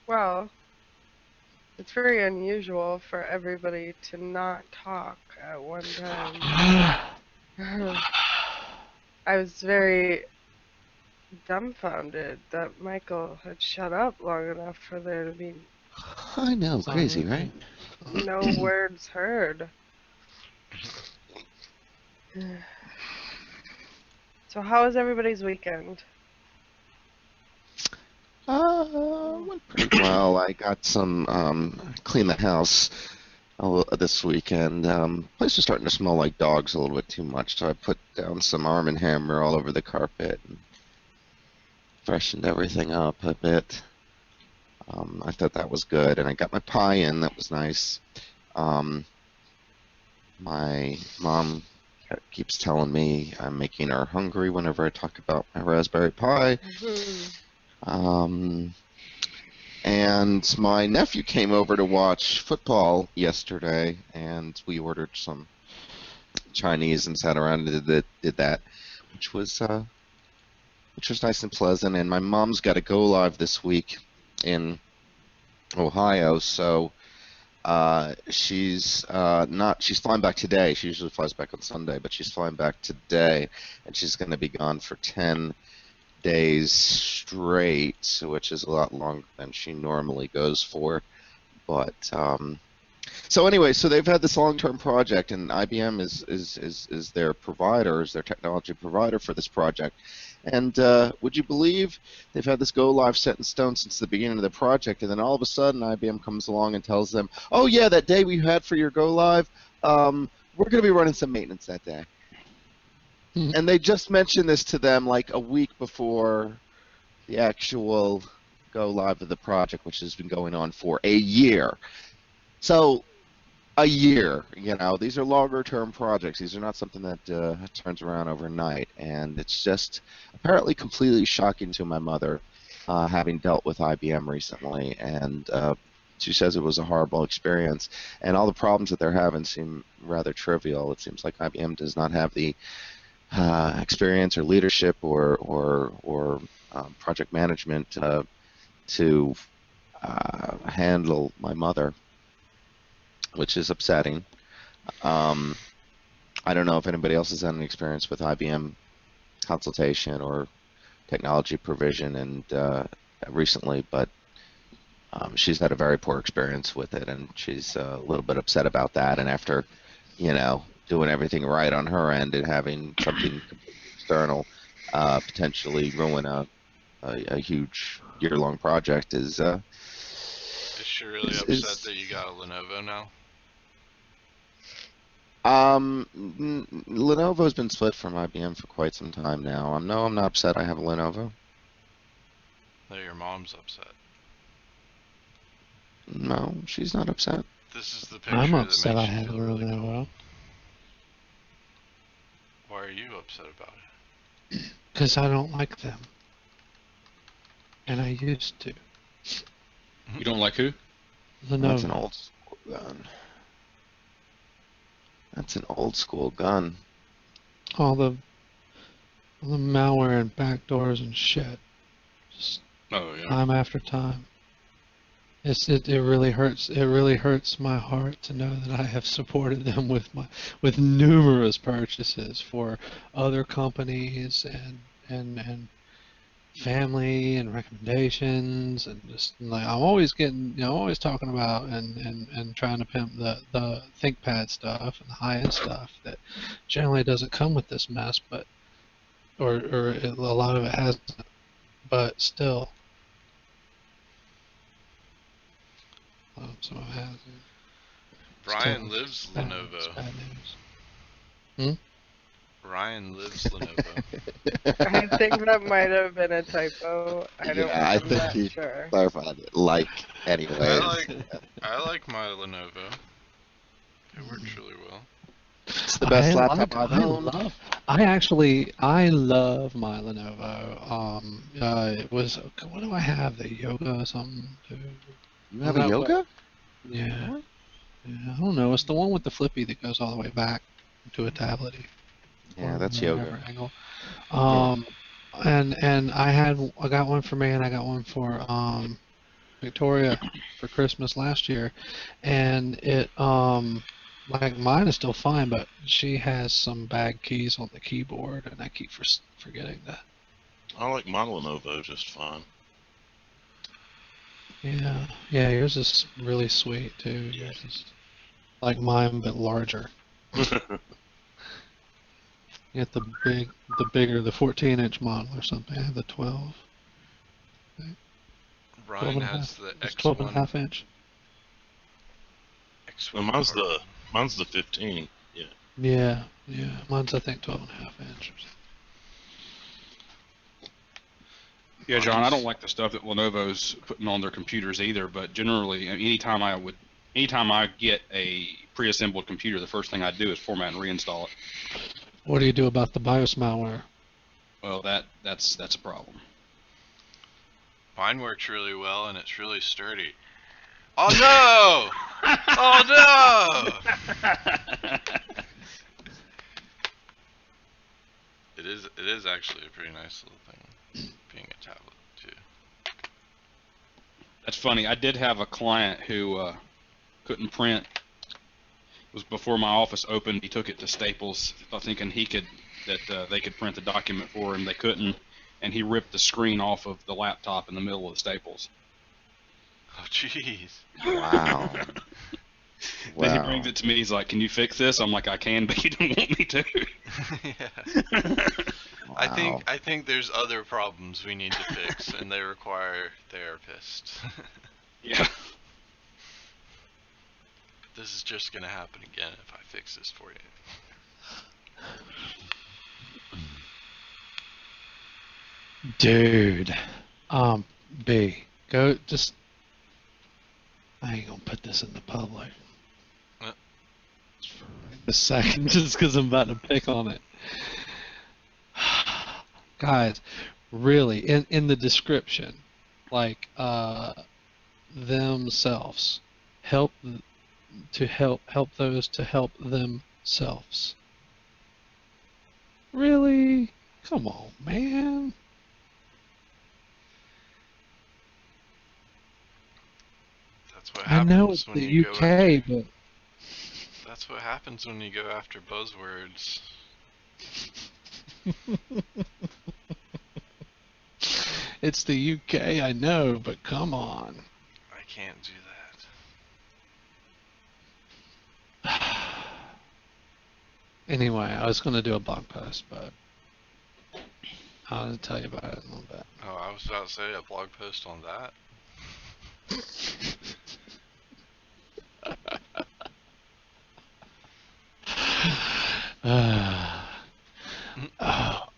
Well, it's very unusual for everybody to not talk at one time. I was very dumbfounded that Michael had shut up long enough for there to be I know, crazy, right? no words heard. So how was everybody's weekend? Went pretty well. I got some clean the house this weekend. Place was starting to smell like dogs a little bit too much, so I put down some Arm& Hammer all over the carpet and freshened everything up a bit. I thought that was good, and I got my pie in. That was nice. My mom keeps telling me I'm making her hungry whenever I talk about my raspberry pie. And my nephew came over to watch football yesterday, and we ordered some Chinese and sat around and did that, which was nice and pleasant. And my mom's got to go live this week in Ohio, so she's flying back today. She usually flies back on Sunday, but she's flying back today, and she's going to be gone for 10 days straight, which is a lot longer than she normally goes for. But so anyway, so they've had this long-term project, and IBM is their provider, is their technology provider for this project. And would you believe they've had this go live set in stone since the beginning of the project, and then all of a sudden IBM comes along and tells them, oh yeah, that day we had for your go live, we're going to be running some maintenance that day. And they just mentioned this to them like a week before the actual go live of the project, which has been going on for a year. So a year, these are longer term projects. These are not something that turns around overnight. And it's just apparently completely shocking to my mother, having dealt with IBM recently. And she says it was a horrible experience. And all the problems that they're having seem rather trivial. It seems like IBM does not have the experience or leadership or project management to handle my mother, which is upsetting. I don't know if anybody else has had any experience with IBM consultation or technology provision and recently, but she's had a very poor experience with it, and she's a little bit upset about that. And after, doing everything right on her end and having something external potentially ruin a a huge year-long project is Is she really upset is that you got a Lenovo now? Lenovo's been split from IBM for quite some time now. I'm not upset I have a Lenovo. That your mom's upset. No, she's not upset. This is the picture I'm that upset makes I you have a feel really cool. Lenovo. Why are you upset about it? Because I don't like them. And I used to. You don't like who? That's an Lenovo. old school gun. That's an old school gun. All the malware and backdoors and shit. Just Oh yeah. time after time. It really hurts. It really hurts my heart to know that I have supported them with numerous purchases for other companies and family and recommendations and just like I'm always getting always talking about and trying to pimp the ThinkPad stuff and the high end stuff that generally doesn't come with this mess, but a lot of it hasn't, but still. Some of it has. Brian Still, lives it's Lenovo. bad news. Ryan lives Lenovo. I think that might have been a typo. Yeah, I I'm think not you sure. clarified it. Like, anyways. I like my Lenovo. It works really well. It's the best laptop I've owned. I love my Lenovo. It was, what do I have? The Yoga or something? You have a Yoga? Yeah. What? Yeah, I don't know. It's the one with the flippy that goes all the way back to a tablet. Yeah, that's Yoga. Angle. And I got one for me and I got one for Victoria for Christmas last year, and it like mine is still fine, but she has some bad keys on the keyboard, and I keep forgetting that. I like my Lenovo just fine. Yeah, yours is really sweet too. Yours is like mine but larger. You get the bigger, the 14-inch model or something. I have the 12. Ryan has the It's X1. 12 and a half inch. Well, mine's the 15. Yeah. Yeah. Mine's I think 12 and a half inch. Yeah, John, I don't like the stuff that Lenovo's putting on their computers either, but generally, anytime I get a pre-assembled computer, the first thing I do is format and reinstall it. What do you do about the BIOS malware? Well, that's a problem. Mine works really well and it's really sturdy. Oh no! Oh no! It is actually a pretty nice little thing, being a tablet too. That's funny. I did have a client who couldn't print. It was before my office opened. He took it to Staples, thinking they could print the document for him. They couldn't, and he ripped the screen off of the laptop in the middle of the Staples. Oh jeez. Wow. Then he brings it to me. He's like, "Can you fix this?" I'm like, "I can, but you don't want me to." Yeah. Wow. I think there's other problems we need to fix, and they require therapists. Yeah. This is just gonna happen again if I fix this for you. Dude. B. Go just. I ain't gonna put this in the public. For a second, just because I'm about to pick on it. Guys, really, in the description, like themselves, help those to help themselves. Really? Come on, man. That's what I know happens it's when the you go UK, after. but That's what happens when you go after buzzwords. it's the UK, I know, but come on. I can't do that. Anyway, I was going to do a blog post, but I'll tell you about it in a little bit. Oh, I was about to say a blog post on that.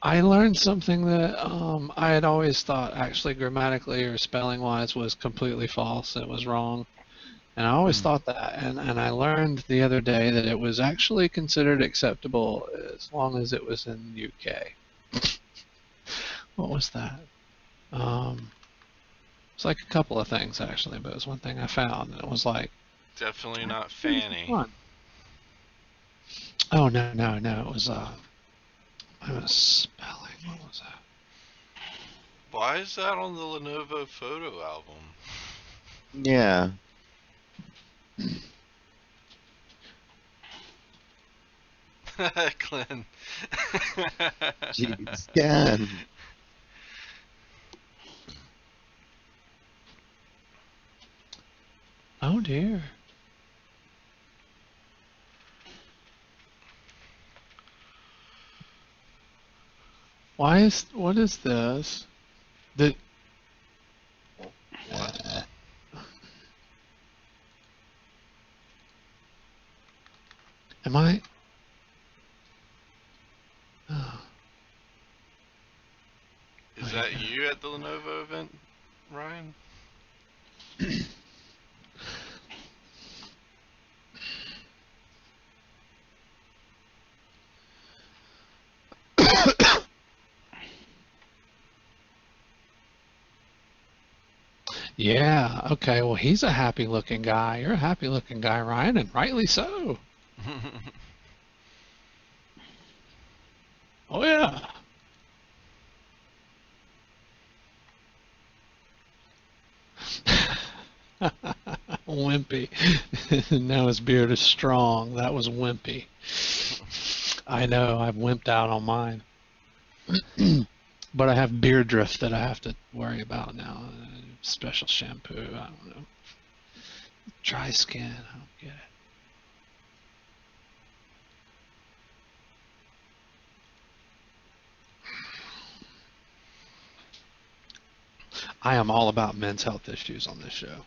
I learned something that I had always thought actually grammatically or spelling wise was completely false. It was wrong. And I always thought that. And I learned the other day that it was actually considered acceptable as long as it was in the UK. What was that? It's like a couple of things actually, but it was one thing I found, and it was like Definitely not Fanny. fun. Oh no, it was spelling. What was that? Why is that on the Lenovo photo album? Yeah. Glenn. Jeez, Dan. Oh dear. What is this? What? Am I? Oh. Is that you at the Lenovo event, Ryan? Yeah, okay, well, he's a happy-looking guy. You're a happy-looking guy, Ryan, and rightly so. Oh, yeah. Wimpy. Now his beard is strong. That was wimpy. I know, I've wimped out on mine. But I have beard drift that I have to worry about now. Special shampoo, I don't know. Dry skin, I don't get it. I am all about men's health issues on this show.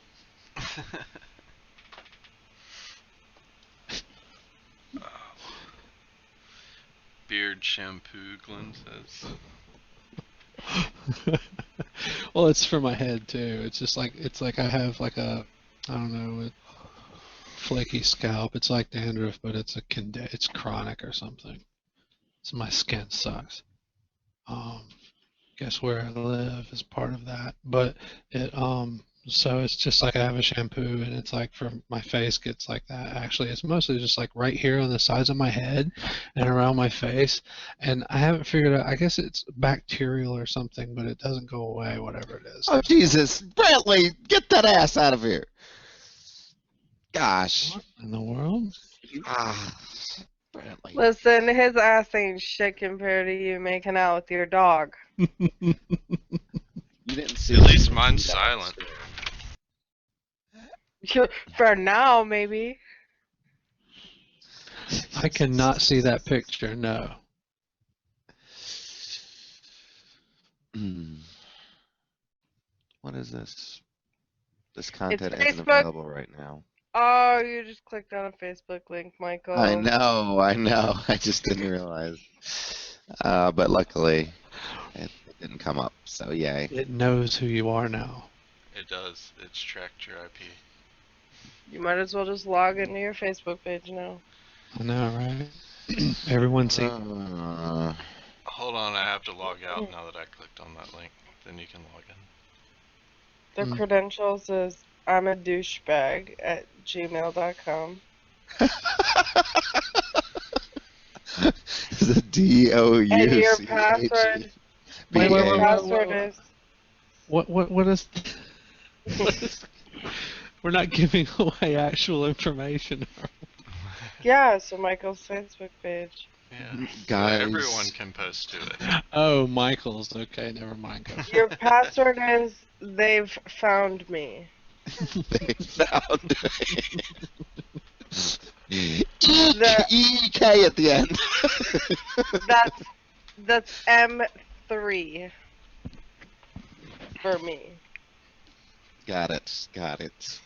Beard shampoo, Glenn says. Well, it's for my head too. It's like I have like a, I don't know, a flaky scalp. It's like dandruff, but it's chronic or something. So my skin sucks. Guess where I live is part of that. But so it's just like I have a shampoo, and it's like for my face gets like that. Actually, it's mostly just like right here on the sides of my head and around my face. And I haven't figured out, I guess it's bacterial or something, but it doesn't go away, whatever it is. Oh, Jesus. Brantley, get that ass out of here. Gosh. What in the world? Ah, Brantley. Listen, his ass ain't shit compared to you making out with your dog. You didn't see At least it. mine's silent. For now, maybe. I cannot see that picture, no. What is this? This content It's isn't Facebook. available right now. Oh, you just clicked on a Facebook link, Michael. I know. I just didn't realize. But luckily, it didn't come up, so yay. It knows who you are now. It does. It's tracked your IP. You might as well just log into your Facebook page now. I know, right? Everyone's seen. Hold on, I have to log out now that I clicked on that link. Then you can log in. The credentials is I'm a douchebag at gmail.com. The D-O-U-C-H. And your password. Wait, Your wait. password is. What is? We're not giving away actual information. Yeah, so Michael's Facebook page. Yeah. Guys. So everyone can post to it. Oh, Michael's. Okay, never mind. Go. Your password is they've found me. They found The- E-K at the end. That's M 3 for me. Got it. Got it.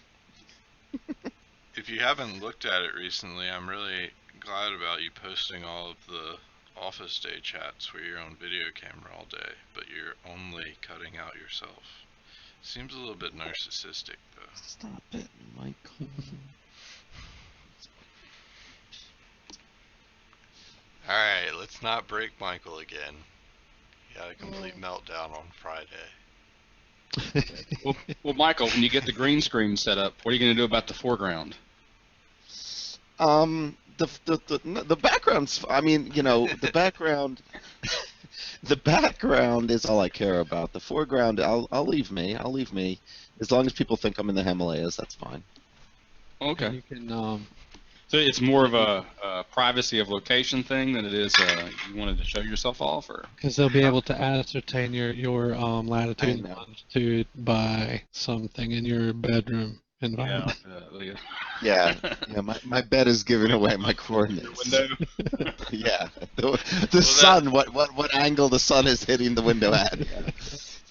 If you haven't looked at it recently, I'm really glad about you posting all of the office day chats where you're on video camera all day, but you're only cutting out yourself. Seems a little bit narcissistic, though. Stop it, Michael. Alright, let's not break Michael again. He had a complete meltdown on Friday. Well, Michael, when you get the green screen set up, what are you going to do about the foreground? The background's. I mean, you know, the background. The background is all I care about. The foreground, I'll leave me. I'll leave me. As long as people think I'm in the Himalayas, that's fine. Okay. You can, So it's more of a privacy of location thing than it is you wanted to show yourself off, or? because they'll be able to ascertain your latitude and I know. longitude by something in your bedroom environment. Yeah, yeah. My bed is giving away my coordinates. Window. Yeah, the sun. What angle the sun is hitting the window at?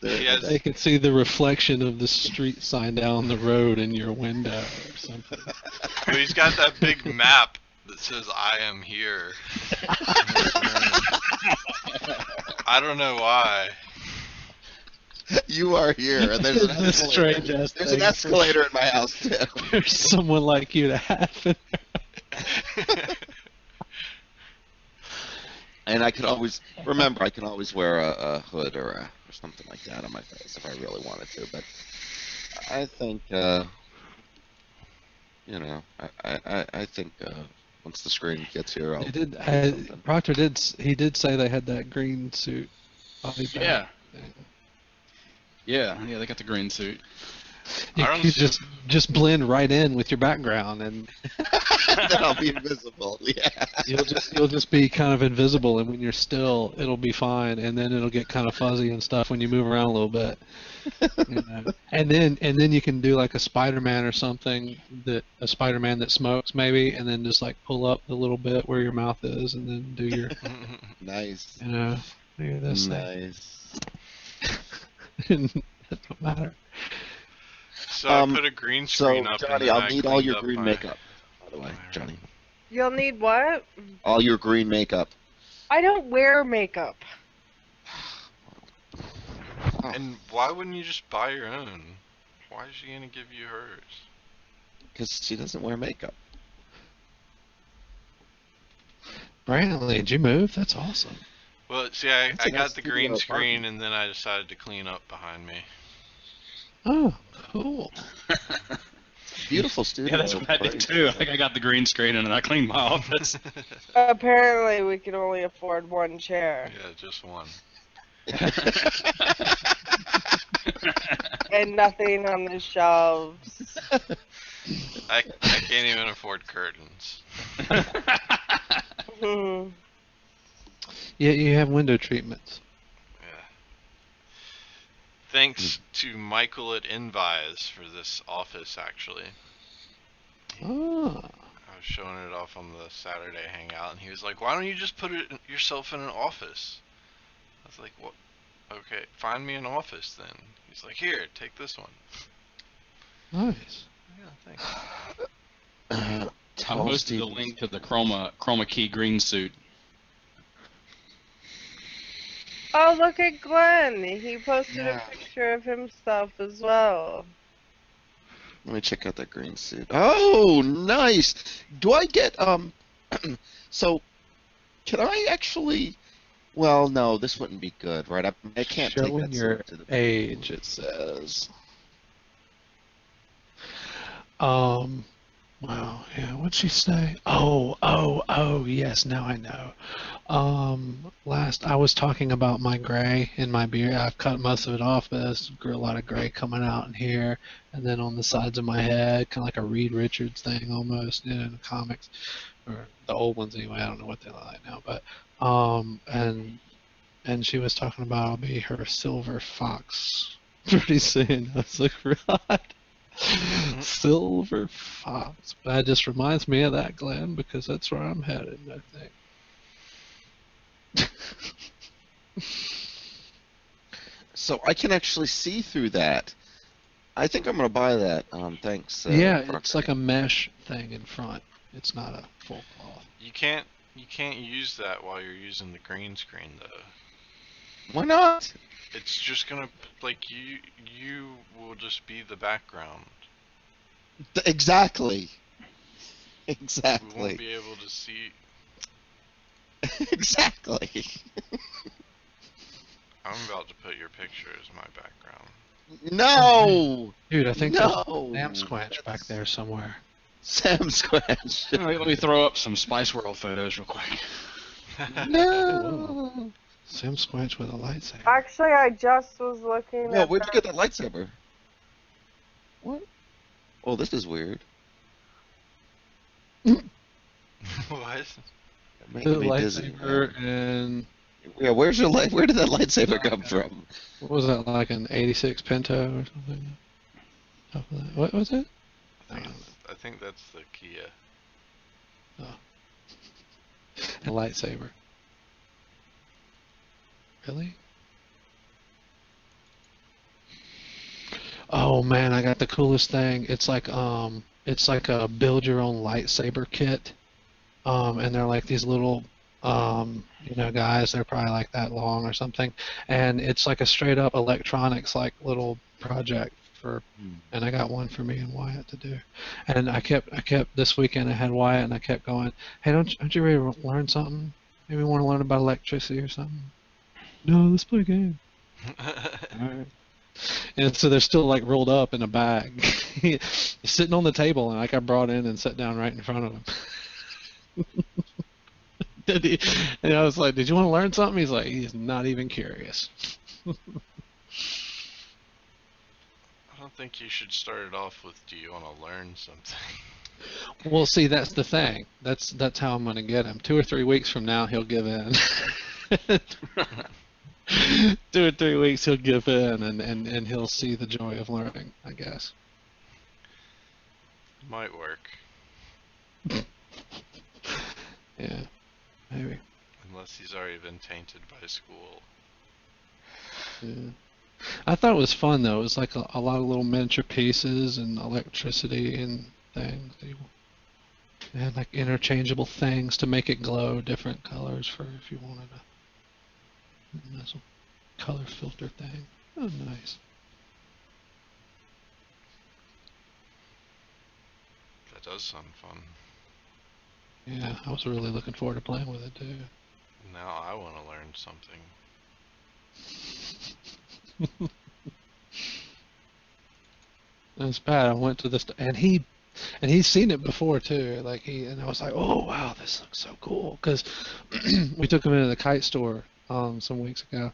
Yeah. They can see the reflection of the street sign down the road in your window or something. Well, he's got that big map that says "I am here." I don't know why. You are here, and there's an This escalator. strange-ass There's an thing escalator in my house too. There's someone like you to have it. And I could always remember. I can always wear a hood or something like that on my face if I really wanted to. But I think, you know, I think once the screen gets here, I'll. They did. Proctor did. He did say they had that green suit. Yeah. Yeah, they got the green suit. You I don't could see- just blend right in with your background, and Then I'll be invisible. Yeah. you'll just be kind of invisible. And when you're still, it'll be fine. And then it'll get kind of fuzzy and stuff when you move around a little bit. You know? And then you can do like a Spider-Man or something, a Spider-Man that smokes maybe, and then just like pull up the little bit where your mouth is, and then do your, Nice. you know, do this Nice. thing. That don't matter. So I put a green screen So up. Johnny, and then I'll I need all cleaned your up green my- makeup. By the way, Johnny, You'll need what? all your green makeup. I don't wear makeup. And why wouldn't you just buy your own? Why is she gonna give you hers? Because she doesn't wear makeup. Brantley, did you move? That's awesome. Well, see, I That's a got nice the studio green screen, apartment. and then I decided to clean up behind me. Oh, cool. Beautiful studio. Yeah, that's what I did too. I think I got the green screen and then I cleaned my office. Apparently, we can only afford one chair. Yeah, just one. And nothing on the shelves. I can't even afford curtains. Hmm. Yeah, you have window treatments. Yeah. Thanks to Michael at Envise for this office, actually. Oh. I was showing it off on the Saturday hangout, and he was like, "Why don't you just put yourself in an office?" I was like, "What? Okay, find me an office then." He's like, "Here, take this one." Nice. Yeah, thanks. I posted the link to the chroma key green suit. Oh, look at Glenn. He posted Yeah. a picture of himself as well. Let me check out that green suit. Oh, nice. Do I get so can I actually? Well, no, this wouldn't be good, right? I can't take Showing that your suit to the age, it says. Wow, yeah, what'd she say? Oh, yes, now I know. Last, I was talking about my gray in my beard. I've cut most of it off, but there's a lot of gray coming out in here, and then on the sides of my head, kind of like a Reed Richards thing almost, you know, in the comics, or the old ones anyway. I don't know what they look like now, but, and she was talking about I'll be her silver fox pretty soon. I was like, right. Silver fox. But that just reminds me of that, Glenn, because that's where I'm headed, I think. so I can actually see through that. I think I'm gonna buy that. Thanks. Yeah, for it's like a mesh thing in front. It's not a full cloth. You can't use that while you're using the green screen though. Why not? It's just gonna like you will just be the background. Exactly. We Exactly. won't be able to see. Exactly. I'm about to put your picture as my background. No. Dude, I think there's No. Sam Squanch back there somewhere. Sam Squash. Let me throw up some Spice World photos real quick. No. Sam Squanch with a lightsaber. Actually, I just was looking Whoa, at where'd you get that lightsaber? What? Oh, this is weird. What? Making me dizzy. Lightsaber and Yeah, where's your light? Where did that lightsaber come from? what was that, like an 86 Pinto or something? Top of that. What was it? I think that's the Kia. A lightsaber. Really? Oh man, I got the coolest thing. It's like a build your own lightsaber kit. And they're like these little guys, they're probably like that long or something. And it's like a straight up electronics like little project and I got one for me and Wyatt to do. And I kept this weekend I had Wyatt and I kept going, hey, aren't you ready to learn something? Maybe you want to learn about electricity or something? No, let's play a game. Alright. And so they're still like rolled up in a bag. Sitting on the table and like I brought in and sat down right in front of him. And I was like, did you want to learn something? He's like, he's not even curious. I don't think you should start it off with, do you want to learn something? Well, see, that's the thing. That's how I'm going to get him. 2 or 3 weeks from now, he'll give in. 2 or 3 weeks, he'll give in, and he'll see the joy of learning, I guess. Might work. Yeah, maybe. Unless he's already been tainted by school. Yeah. I thought it was fun, though. It was like a lot of little miniature pieces and electricity and things. And like interchangeable things to make it glow different colors for if you wanted a nice color filter thing. Oh, nice. That does sound fun. Yeah, I was really looking forward to playing with it too. Now I want to learn something. It's bad. I went to this, and he's seen it before too. Like and I was like, oh wow, this looks so cool. Because we took him into the kite store some weeks ago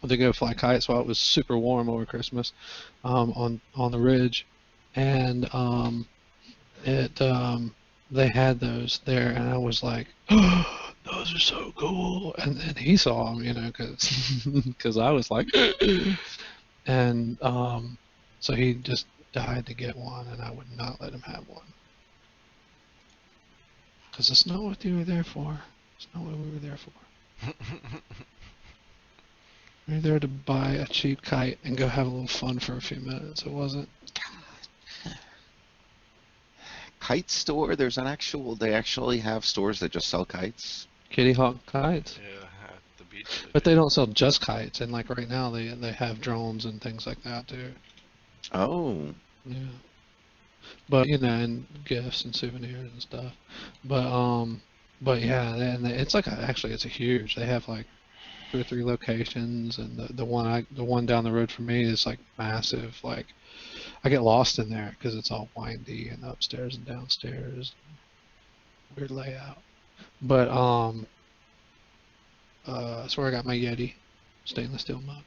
to go fly kites while it was super warm over Christmas on the ridge, and they had those there, and I was like, oh, those are so cool. And he saw them, because I was like, and so he just died to get one, and I would not let him have one. Because it's not what you were there for. It's not what we were there for. We were there to buy a cheap kite and go have a little fun for a few minutes. It wasn't. Kite store? They actually have stores that just sell kites? Kitty Hawk kites. Yeah, at the beach. But they don't sell just kites, and like right now they have drones and things like that too. Oh. Yeah. But and gifts and souvenirs and stuff. But yeah, it's like it's a huge. They have like 2 or 3 locations, and the one down the road from me is like massive. Like I get lost in there because it's all windy and upstairs and downstairs. Weird layout. But that's where I got my Yeti stainless steel mug.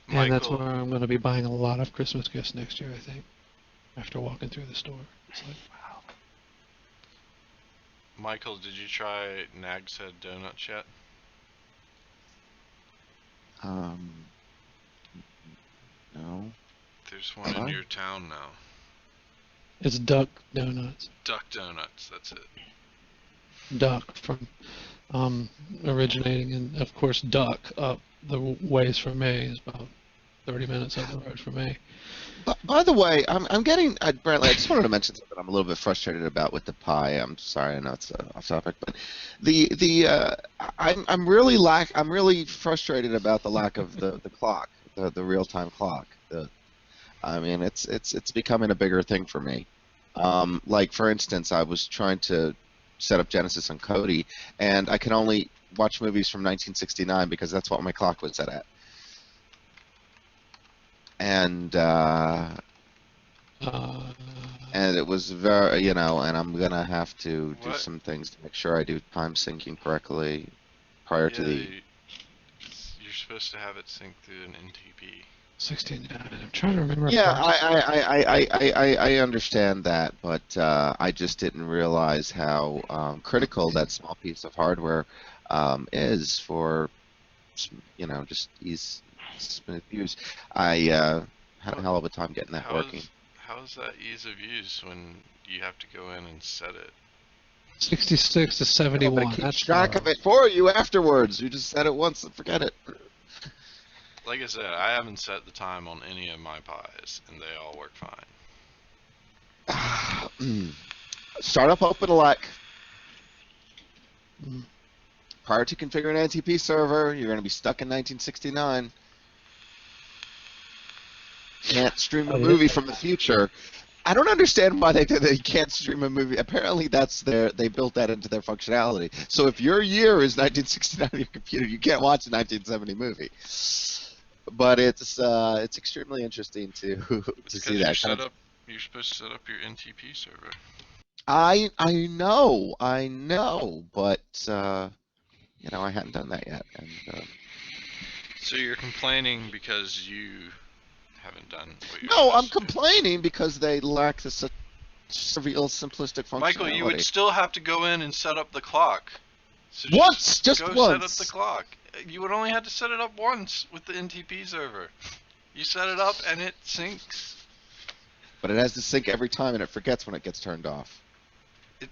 And that's where I'm going to be buying a lot of Christmas gifts next year, I think. After walking through the store, it's like, wow. Michael, did you try Nag's Head Donuts yet? No. There's one in your town now. It's Duck Donuts. Duck Donuts, that's it. duck from originating, and of course duck up the ways from me is about 30 minutes up the road from me. By the way, I'm getting Brantley. I just wanted to mention something I'm a little bit frustrated about with the Pi. I'm sorry, I know it's off topic, but I'm really frustrated about the lack of the clock, the real time clock. I mean, it's becoming a bigger thing for me. Like for instance, I was trying to set up Genesis on Kodi, and I could only watch movies from 1969 because that's what my clock was set at. And it was very, and I'm gonna have to do some things to make sure I do time syncing correctly prior to the. You're supposed to have it sync through an NTP. 69. I'm trying to remember. Yeah, I understand that, but I just didn't realize how critical that small piece of hardware is for, just smooth use. I had a hell of a time getting that working. How is that ease of use when you have to go in and set it? 66 to 71. I'm gonna keep track of it for you afterwards. You just set it once and forget it. Like I said, I haven't set the time on any of my Pis, and they all work fine. Start up OpenELEC. Prior to configuring an NTP server, you're going to be stuck in 1969. Can't stream a movie from the future. I don't understand why they can't stream a movie. Apparently, they built that into their functionality. So if your year is 1969 on your computer, you can't watch a 1970 movie. But it's extremely interesting to see that. You're supposed to set up your NTP server. I know, but I hadn't done that yet. And so you're complaining because you haven't done what you're No, I'm complaining because they lack the trivial, simplistic functionality. Michael, you would still have to go in and set up the clock. So just go once. Set up the clock. You would only have to set it up once with the NTP server. You set it up and it syncs. But it has to sync every time and it forgets when it gets turned off. It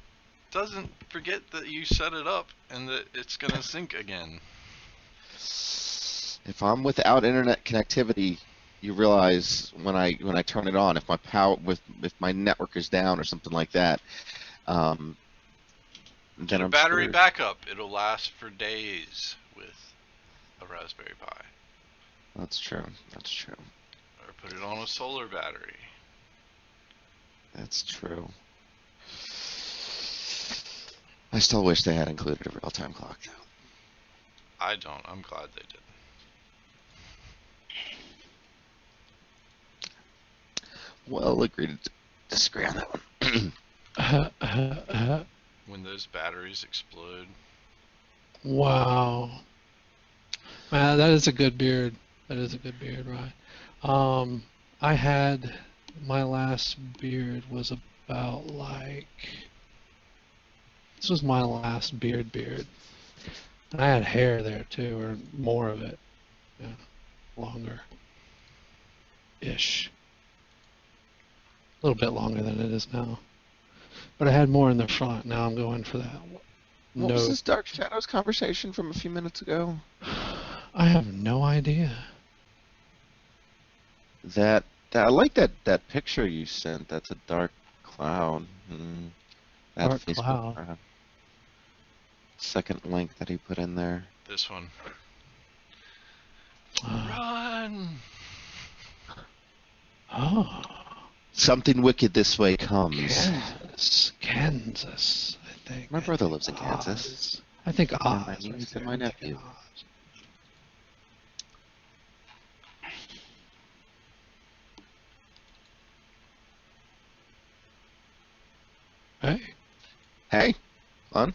doesn't forget that you set it up and that it's going to sync again. If I'm without internet connectivity, you realize when I turn it on, if my network is down or something like that, then I'm battery screwed. Backup. It'll last for days with a Raspberry Pi. That's true. Or put it on a solar battery. That's true. I still wish they had included a real-time clock, though. I don't. I'm glad they did. Well, agree to disagree on that one. When those batteries explode. Wow. Man, that is a good beard. That is a good beard, right? I had my last beard was about this was my last beard. I had hair there too, or more of it. Yeah, longer-ish. A little bit longer than it is now. But I had more in the front. Now I'm going for that. What was this Dark Shadows conversation from a few minutes ago? I have no idea. I like that picture you sent. That's a dark cloud. That Dark Facebook cloud. Second link that he put in there. This one. Run! Oh. Something wicked this way comes. Kansas, I think. My brother lives in Kansas. I think And Oz. my niece and my nephew. Hey, fun.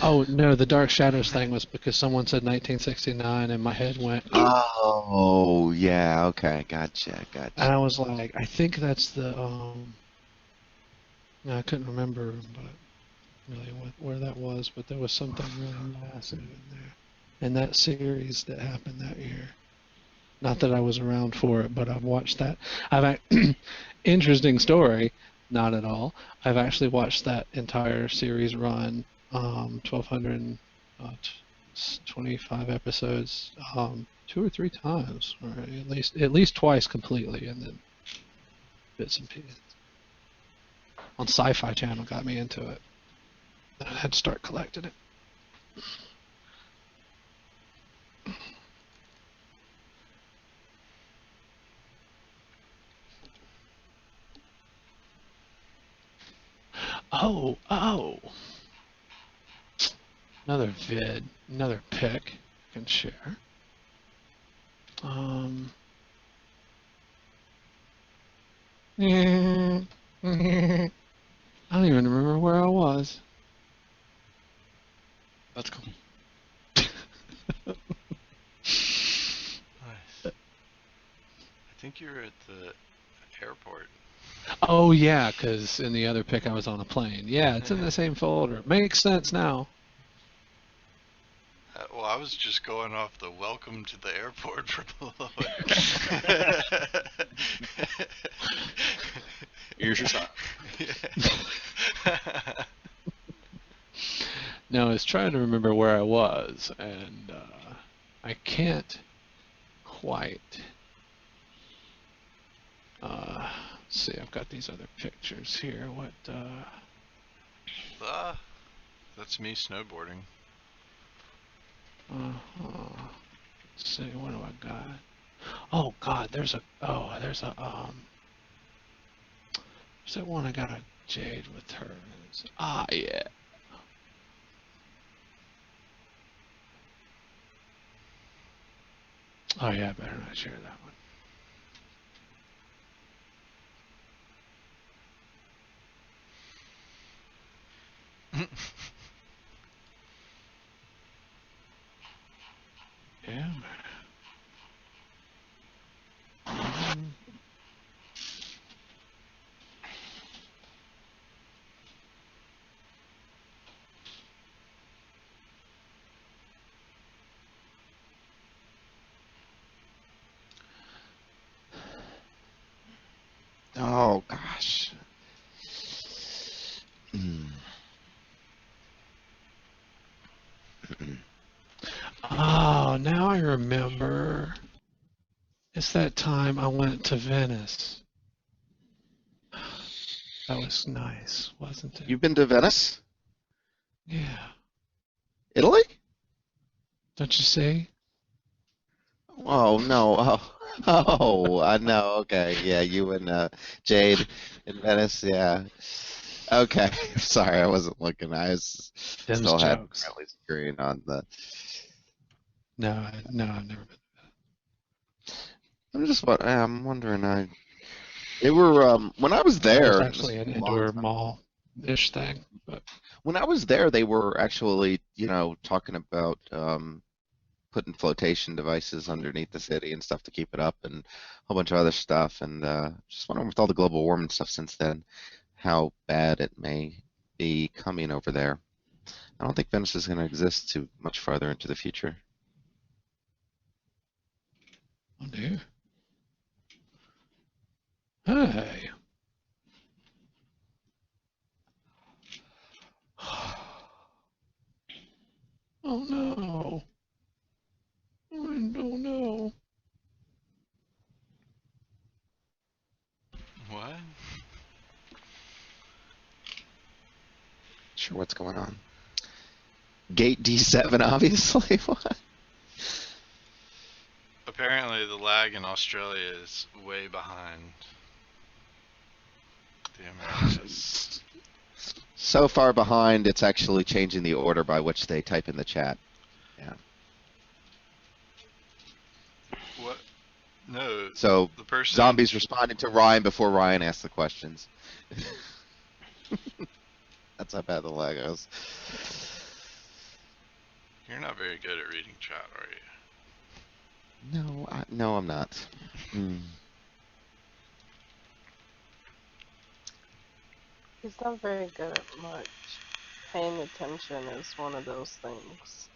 Oh no, the Dark Shadows thing was because someone said 1969 and my head went. Oh yeah, okay, gotcha. And I was like, I think that's the I couldn't remember, but really where that was, but there was something really massive in there, in that series that happened that year. Not that I was around for it, but I've watched that. Interesting story. Not at all. I've actually watched that entire series run 1,225 episodes, 2 or 3 times, or at least twice completely, and then bits and pieces. On Sci-Fi Channel got me into it. I had to start collecting it. Oh, another vid, another pic I can share. I don't even remember where I was. That's cool. Nice. I think you were at the airport. Oh yeah, because in the other pic I was on a plane. Yeah, it's in the same folder. Makes sense now. Well, I was just going off the welcome to the airport for below it. Here's your sign. No, I was trying to remember where I was, and I can't quite. Let's see, I've got these other pictures here. What? That's me snowboarding. Let's see, what do I got? Oh God, there's that one I got a Jade with her. Yeah. Oh yeah, I better not share that one. Yeah, man. Oh gosh. Oh, now I remember. It's that time I went to Venice. That was nice, wasn't it? You've been to Venice? Yeah. Italy? Don't you see? Oh no. Oh, I know. Okay. Yeah, you and Jade in Venice. Yeah. Okay. Sorry, I wasn't looking. I was Them's still had jokes. Bradley's screen on the. No, I've never been. I'm wondering. They were when I was That was there. This actually was an a long indoor time. mall-ish thing, but When I was there, they were actually, talking about putting flotation devices underneath the city and stuff to keep it up, and a whole bunch of other stuff. And just wondering with all the global warming stuff since then, how bad it may be coming over there. I don't think Venice is going to exist too much farther into the future. oh dear. Hey. Oh no. I don't know. What? Sure, what's going on? Gate D7, obviously. What? Apparently, the lag in Australia is way behind the Americas. So far behind, it's actually changing the order by which they type in the chat. Yeah. What? No. So The person. Zombies responding to Ryan before Ryan asks the questions. That's how bad the lag is. You're not very good at reading chat, are you? No, I'm not. He's not very good at much. Paying attention is one of those things.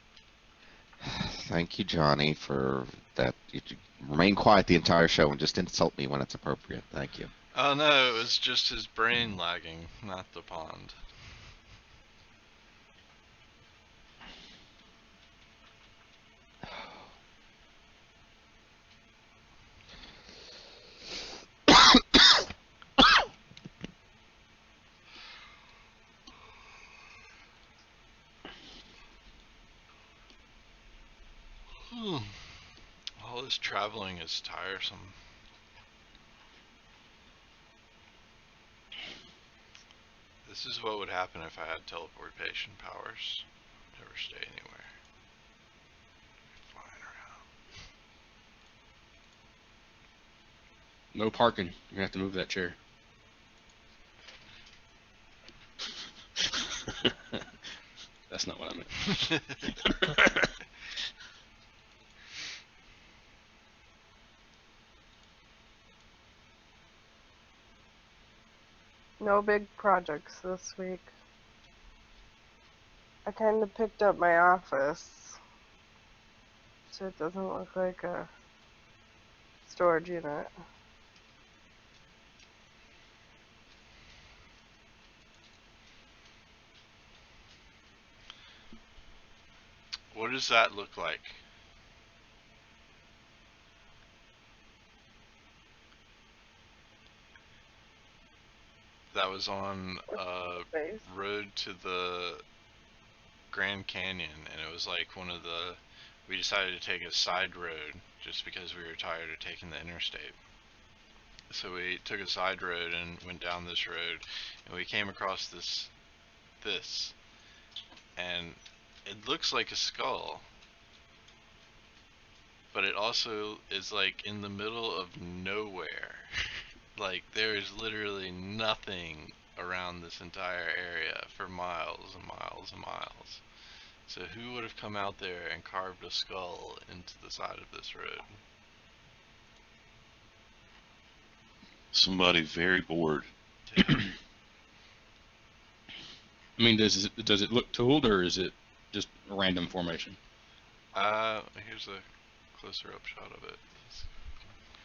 Thank you, Johnny, for that. You remain quiet the entire show and just insult me when it's appropriate. Thank you. Oh no, it was just his brain lagging, not the pond. All this traveling is tiresome. This is what would happen if I had teleportation powers. Never stay anywhere. Flying around. No parking. You're gonna have to move that chair. That's not what I meant. No big projects this week. I kind of picked up my office, so it doesn't look like a storage unit. What does that look like? That was on a Space. road to the Grand Canyon, and it was like one of the. We decided to take a side road just because we were tired of taking the interstate. So we took a side road and went down this road, and we came across this, and it looks like a skull, but it also is like in the middle of nowhere. Like there is literally nothing around this entire area for miles and miles and miles. So who would have come out there and carved a skull into the side of this road? Somebody very bored. I mean, does it look tooled, or is it just a random formation? Here's a closer up shot of it. Let's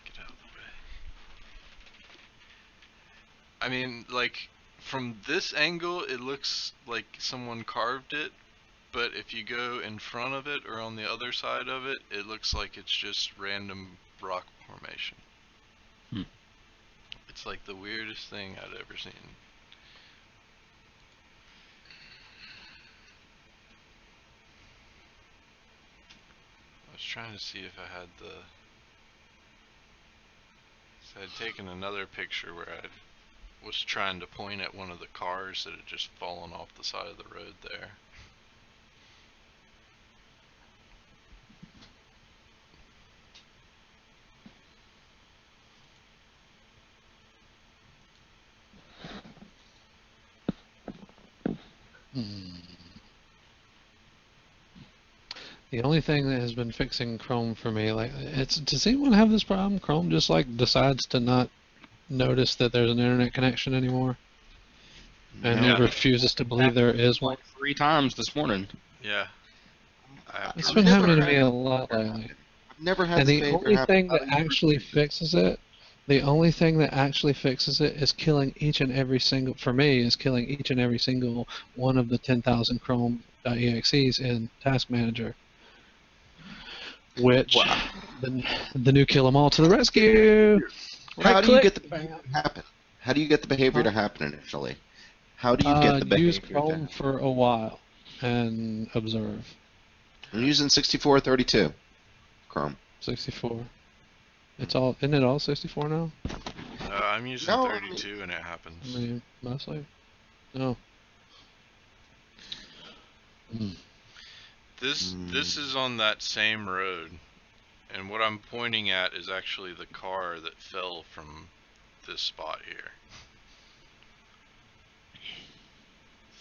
get out of the way. I mean, like, from this angle, it looks like someone carved it, but if you go in front of it or on the other side of it, it looks like it's just random rock formation. It's like the weirdest thing I'd ever seen. I was trying to see if I had the... So I'd taken another picture where I was trying to point at one of the cars that had just fallen off the side of the road there. The only thing that has been fixing Chrome for me, like, does anyone have this problem? Chrome just like decides to not notice that there's an internet connection anymore, and Yeah. refuses to believe there is one. Like 3 times this morning. Yeah. I have It's to been never happening to had me a lot lately. I've never had And the the behavior only happen. thing that actually fixes it, is killing each and every single, for me, is killing each and every single one of the 10,000 Chrome.exes in Task Manager. Which, the new kill 'em all to the rescue! How do you get the Bam. behavior to happen? How do you get the behavior to happen initially? How do you get the behavior Use to Chrome happen? for a while and observe. I'm using 6432 Chrome. 64. Isn't it all 64 now? I'm using No, 32 and it happens. I mean, mostly. No. This is on that same road, and what I'm pointing at is actually the car that fell from this spot here.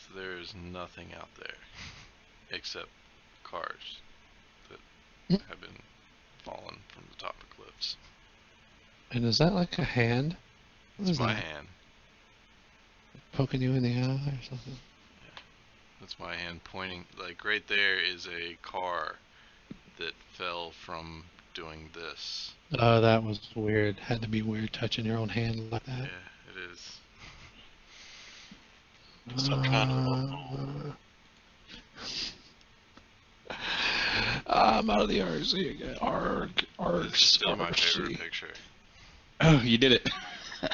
So there is nothing out there except cars that have been fallen from the top of cliffs. And is that like a hand? What It's is my that? hand. Poking you in the eye or something? That's my hand pointing. Like right there is a car that fell from doing this. Oh, that was weird. Had to be weird touching your own hand like that. Yeah, it is. Stop trying to I'm out of the RC again. Arg, This is my favorite RC. picture. Oh, you did it. I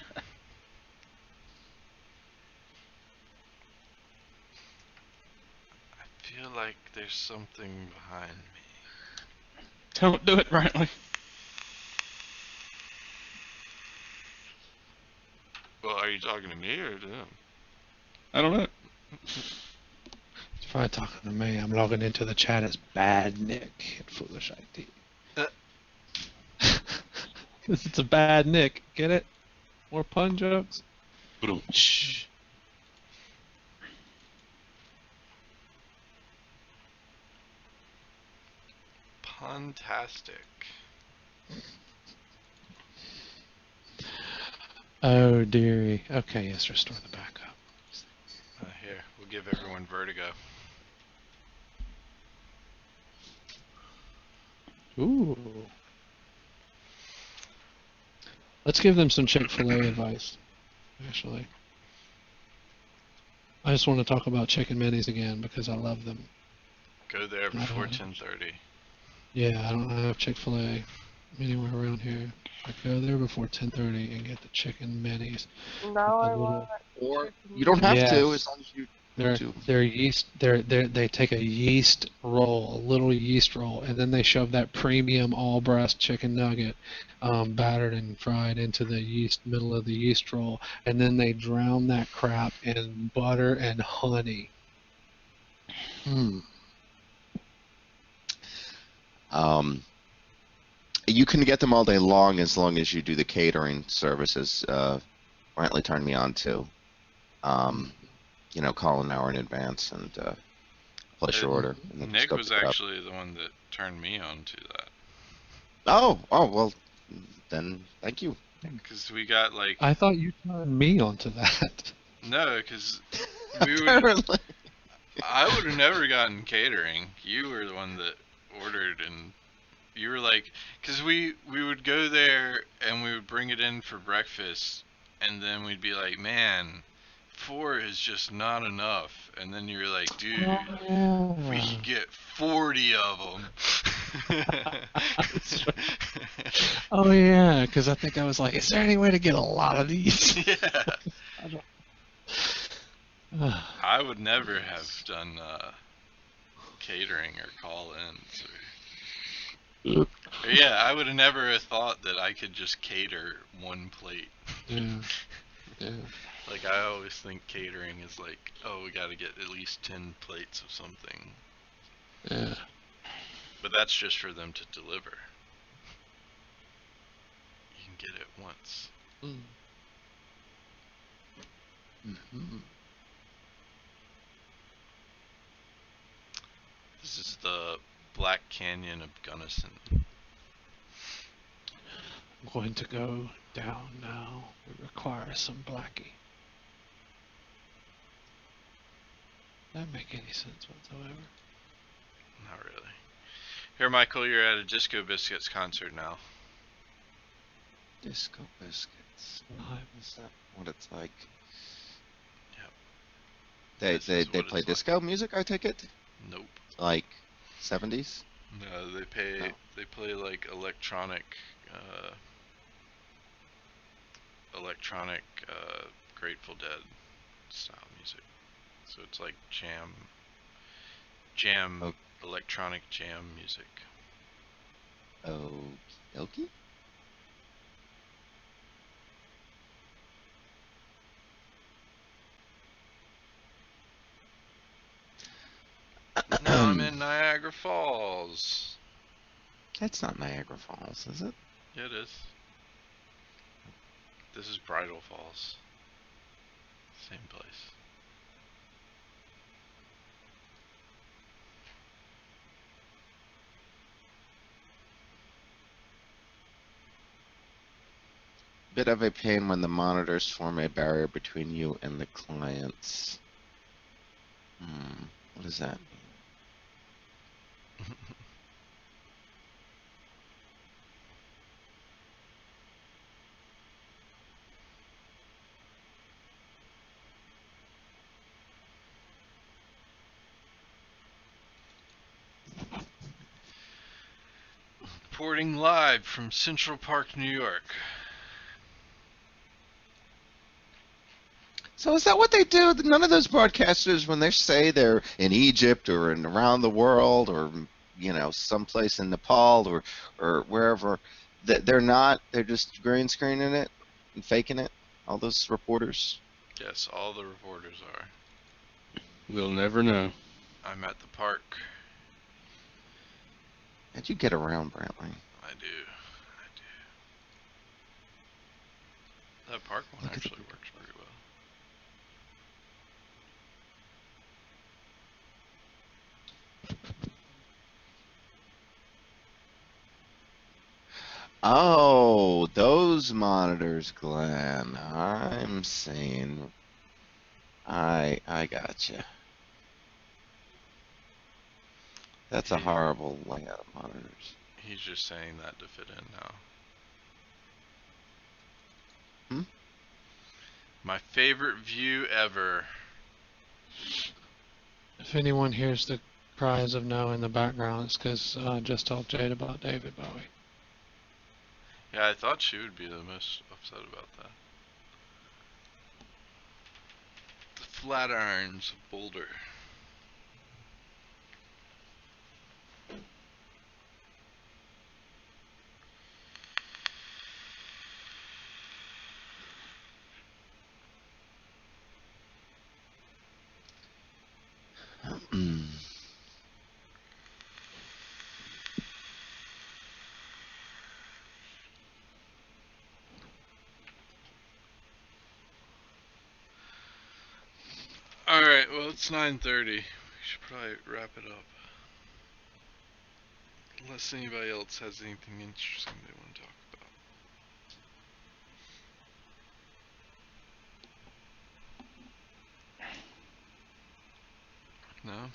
feel like there's something behind me. Don't do it, Brantley. Well, are you talking to me or to him? I don't know. He's probably talking to me. I'm logging into the chat as Bad Nick at Foolish IT. Uh. It's a bad Nick. Get it? More pun jokes? Boom. Shh. Puntastic. Oh, dearie. Okay, yes, restore the backup. Here, we'll give everyone vertigo. Ooh. Let's give them some Chick-fil-A advice, actually. I just want to talk about chicken minis again because I love them. Go there before 10:30. Yeah, I don't have Chick-fil-A anywhere around here. I go there before 10:30 and get the chicken minis. Now The I little- want. Or you don't have to, Yes. as long as you They're to. they take a yeast roll, a little yeast roll, and then they shove that premium all breast chicken nugget, battered and fried into the middle of the yeast roll, and then they drown that crap in butter and honey. You can get them all day long as you do the catering services. Brantley turned me on to. Call an hour in advance and place your order. And then just Nick go was pick it up. actually the one that turned me on to that. Oh, well, then thank you. Because we got like. I thought you turned me onto that. No, because we would. Apparently. I would have never gotten catering. You were the one that ordered, and you were like, because we would go there and we would bring it in for breakfast, and then we'd be like, man, 4 is just not enough. And then you're like, dude, we could get 40 of them. Oh yeah, because I think I was like, is there any way to get a lot of these? Yeah. I would never have done catering or call-ins. Or yeah, I would have never thought that I could just cater one plate. Yeah. Like, I always think catering is like, oh, we got to get at least 10 plates of something. Yeah. But that's just for them to deliver. You can get it once. Mm-hmm. This is the Black Canyon of Gunnison. I'm going to go down now. It requires some blackie. Doesn't make any sense whatsoever. Not really. Here, Michael, you're at a Disco Biscuits concert now. Disco Biscuits. Is that what it's like? Yep. They This is what play it's disco music, I take it? Nope. Like 70s? No, they play like electronic Grateful Dead style music. So it's like electronic jam music. Okie? Now I'm in Niagara Falls. That's not Niagara Falls, is it? Yeah, it is. This is Bridal Falls. Same place. Bit of a pain when the monitors form a barrier between you and the clients. What does that mean? Reporting live from Central Park, New York. So is that what they do? None of those broadcasters, when they say they're in Egypt or around the world or someplace in Nepal or wherever. They're not. They're just green screening it and faking it. All those reporters. Yes, all the reporters are. We'll never know. I'm at the park. How'd you get around, Brantley? I do. That park one Look at actually works pretty well. Oh, those monitors, Glenn. I'm saying, I gotcha. That's a horrible layout of monitors. He's just saying that to fit in now. My favorite view ever. If anyone hears the cries of no in the background, it's because I just told Jade about David Bowie. Yeah, I thought she would be the most upset about that. The Flatirons of Boulder. Alright, well it's 9:30. We should probably wrap it up. Unless anybody else has anything interesting they want to talk about. No?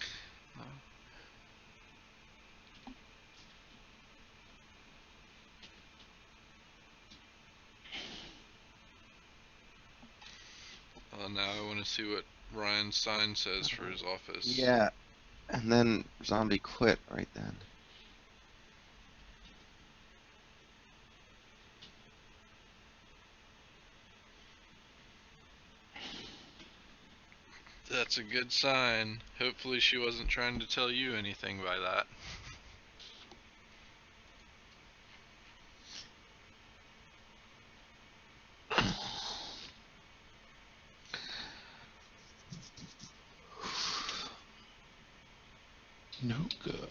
Now I want to see what Ryan Stein says for his office. Yeah, and then Zombie quit right then. That's a good sign. Hopefully she wasn't trying to tell you anything by that. No good.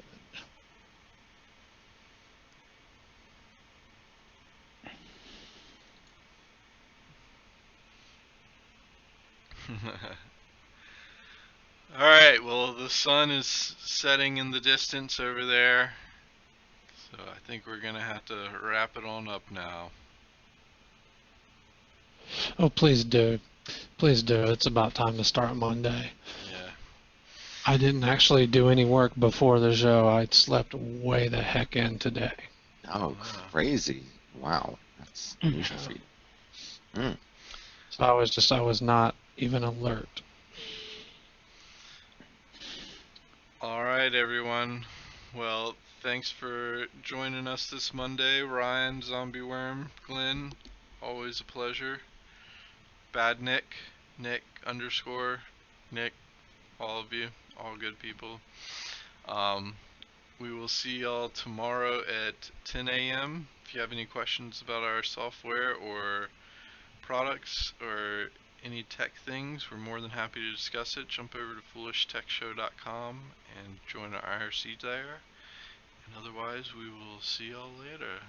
Alright, well the sun is setting in the distance over there. So I think we're gonna have to wrap it on up now. Oh, please do. Please do. It's about time to start Monday. Yeah. I didn't actually do any work before the show. I slept way the heck in today. Oh, crazy. Wow. That's unusual for you. So I was not even alert. Alright, everyone. Well, thanks for joining us this Monday. Ryan, Zombie Worm, Glenn, always a pleasure. Bad Nick, Nick _ Nick, all of you, all good people. We will see y'all tomorrow at 10 a.m. If you have any questions about our software or products or any tech things, we're more than happy to discuss it. Jump over to foolishtechshow.com and join our IRC there. And otherwise, we will see y'all later.